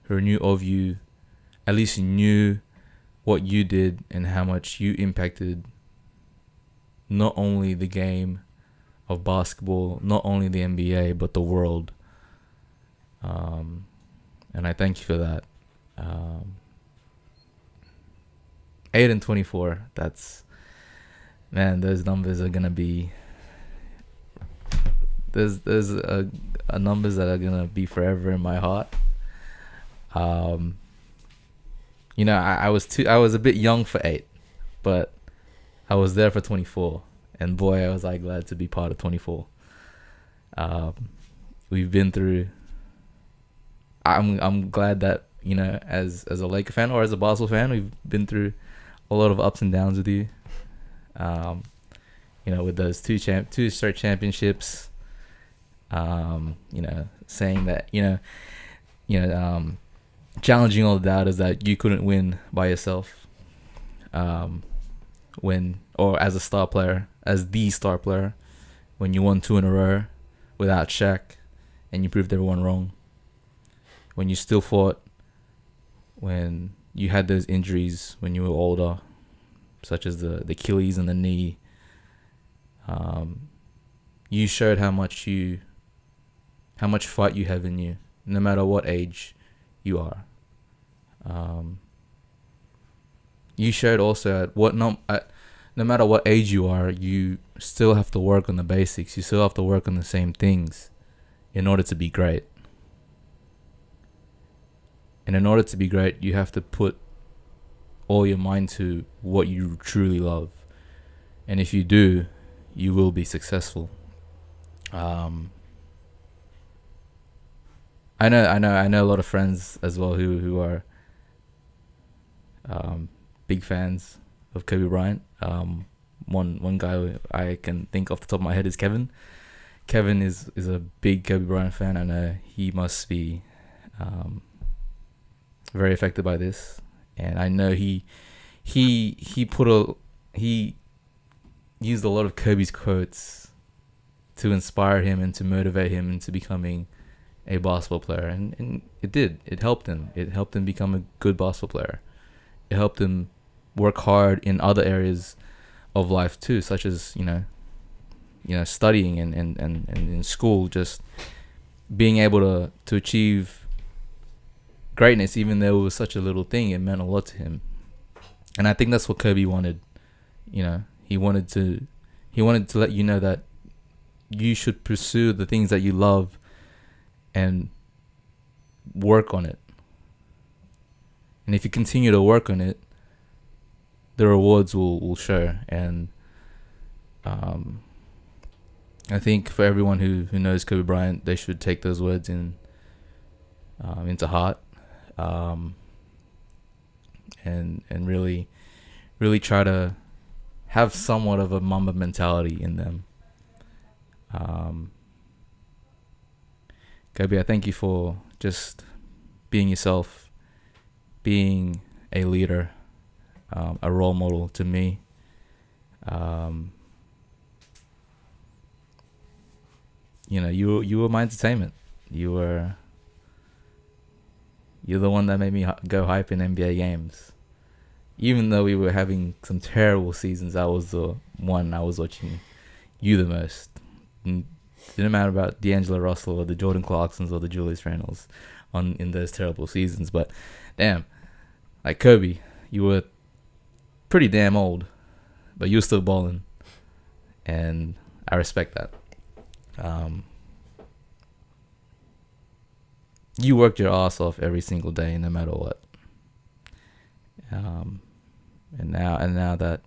who knew of you, at least knew what you did and how much you impacted not only the game of basketball, not only the NBA, but the world. And I thank you for that. 8 and 24. That's, man, those numbers are gonna be. There's a numbers that are gonna be forever in my heart. You know, I was a bit young for 8, but I was there for 24, and boy, I was like glad to be part of 24. We've been through. I'm glad that, you know, as a Laker fan or as a Basel fan, we've been through a lot of ups and downs with you. You know, with those two straight championships. You know, saying that, challenging all the doubters that you couldn't win by yourself. Or as a star player, as the star player, when you won 2 in a row without Shaq, and you proved everyone wrong. When you still fought, when you had those injuries when you were older, such as the Achilles and the knee. You showed how much fight you have in you, no matter what age you are. You showed also no matter what age you are, you still have to work on the basics. You still have to work on the same things in order to be great. And in order to be great, you have to put all your mind to what you truly love. And if you do, you will be successful. I know a lot of friends as well who are big fans of Kobe Bryant. One guy I can think off the top of my head is Kevin. Kevin is a big Kobe Bryant fan. I know he must be very affected by this, and I know he used a lot of Kobe's quotes to inspire him and to motivate him into becoming a basketball player, and it did. It helped him. It helped him become a good basketball player. It helped him work hard in other areas of life too, such as studying and in school, just being able to achieve greatness, even though it was such a little thing. It meant a lot to him, and I think that's what Kobe wanted. He wanted to let you know that you should pursue the things that you love and work on it. And if you continue to work on it, the rewards will show. And I think for everyone who knows Kobe Bryant, they should take those words into heart, and really try to have somewhat of a Mamba mentality in them. Kobe, I thank you for just being yourself, being a leader, a role model to me. You were my entertainment. You're the one that made me go hype in NBA games. Even though we were having some terrible seasons, I was the one I was watching you the most. It didn't matter about D'Angelo Russell or the Jordan Clarksons or the Julius Randles in those terrible seasons. But damn, like Kobe, you were pretty damn old, but you were still balling, and I respect that. You worked your ass off every single day, no matter what. And now that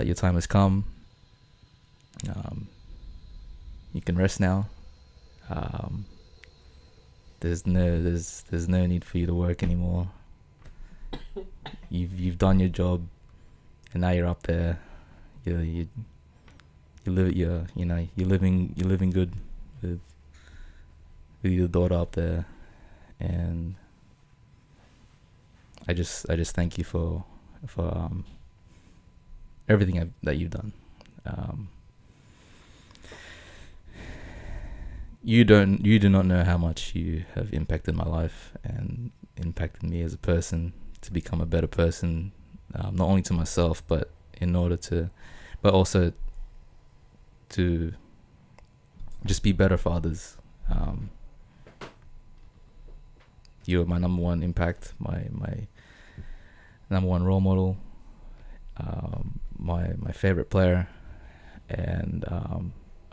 your time has come, you can rest now. There's no need for you to work anymore. You've done your job, and now you're up there. You're living good with your daughter up there, and I just thank you for everything that you've done. You do not know how much you have impacted my life and impacted me as a person to become a better person, not only to myself, but also to just be better for others. you were my number one impact, my number one role model, my favorite player, and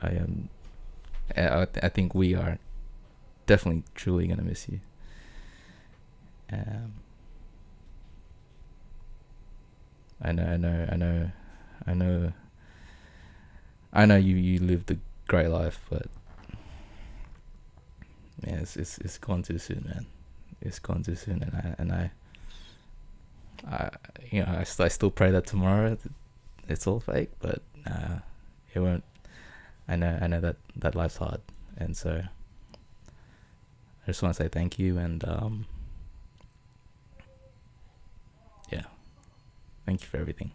I think we are definitely truly gonna miss you. I know you lived a great life, but yeah, it's gone too soon, man. It's gone too soon, and I you know, I still pray that tomorrow it's all fake, but it won't. I know that life's hard, and so I just want to say thank you, and yeah, thank you for everything.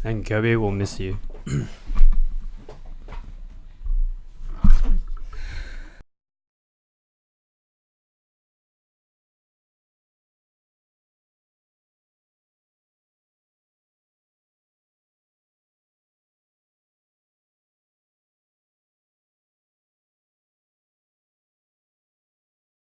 And Kobe will miss you.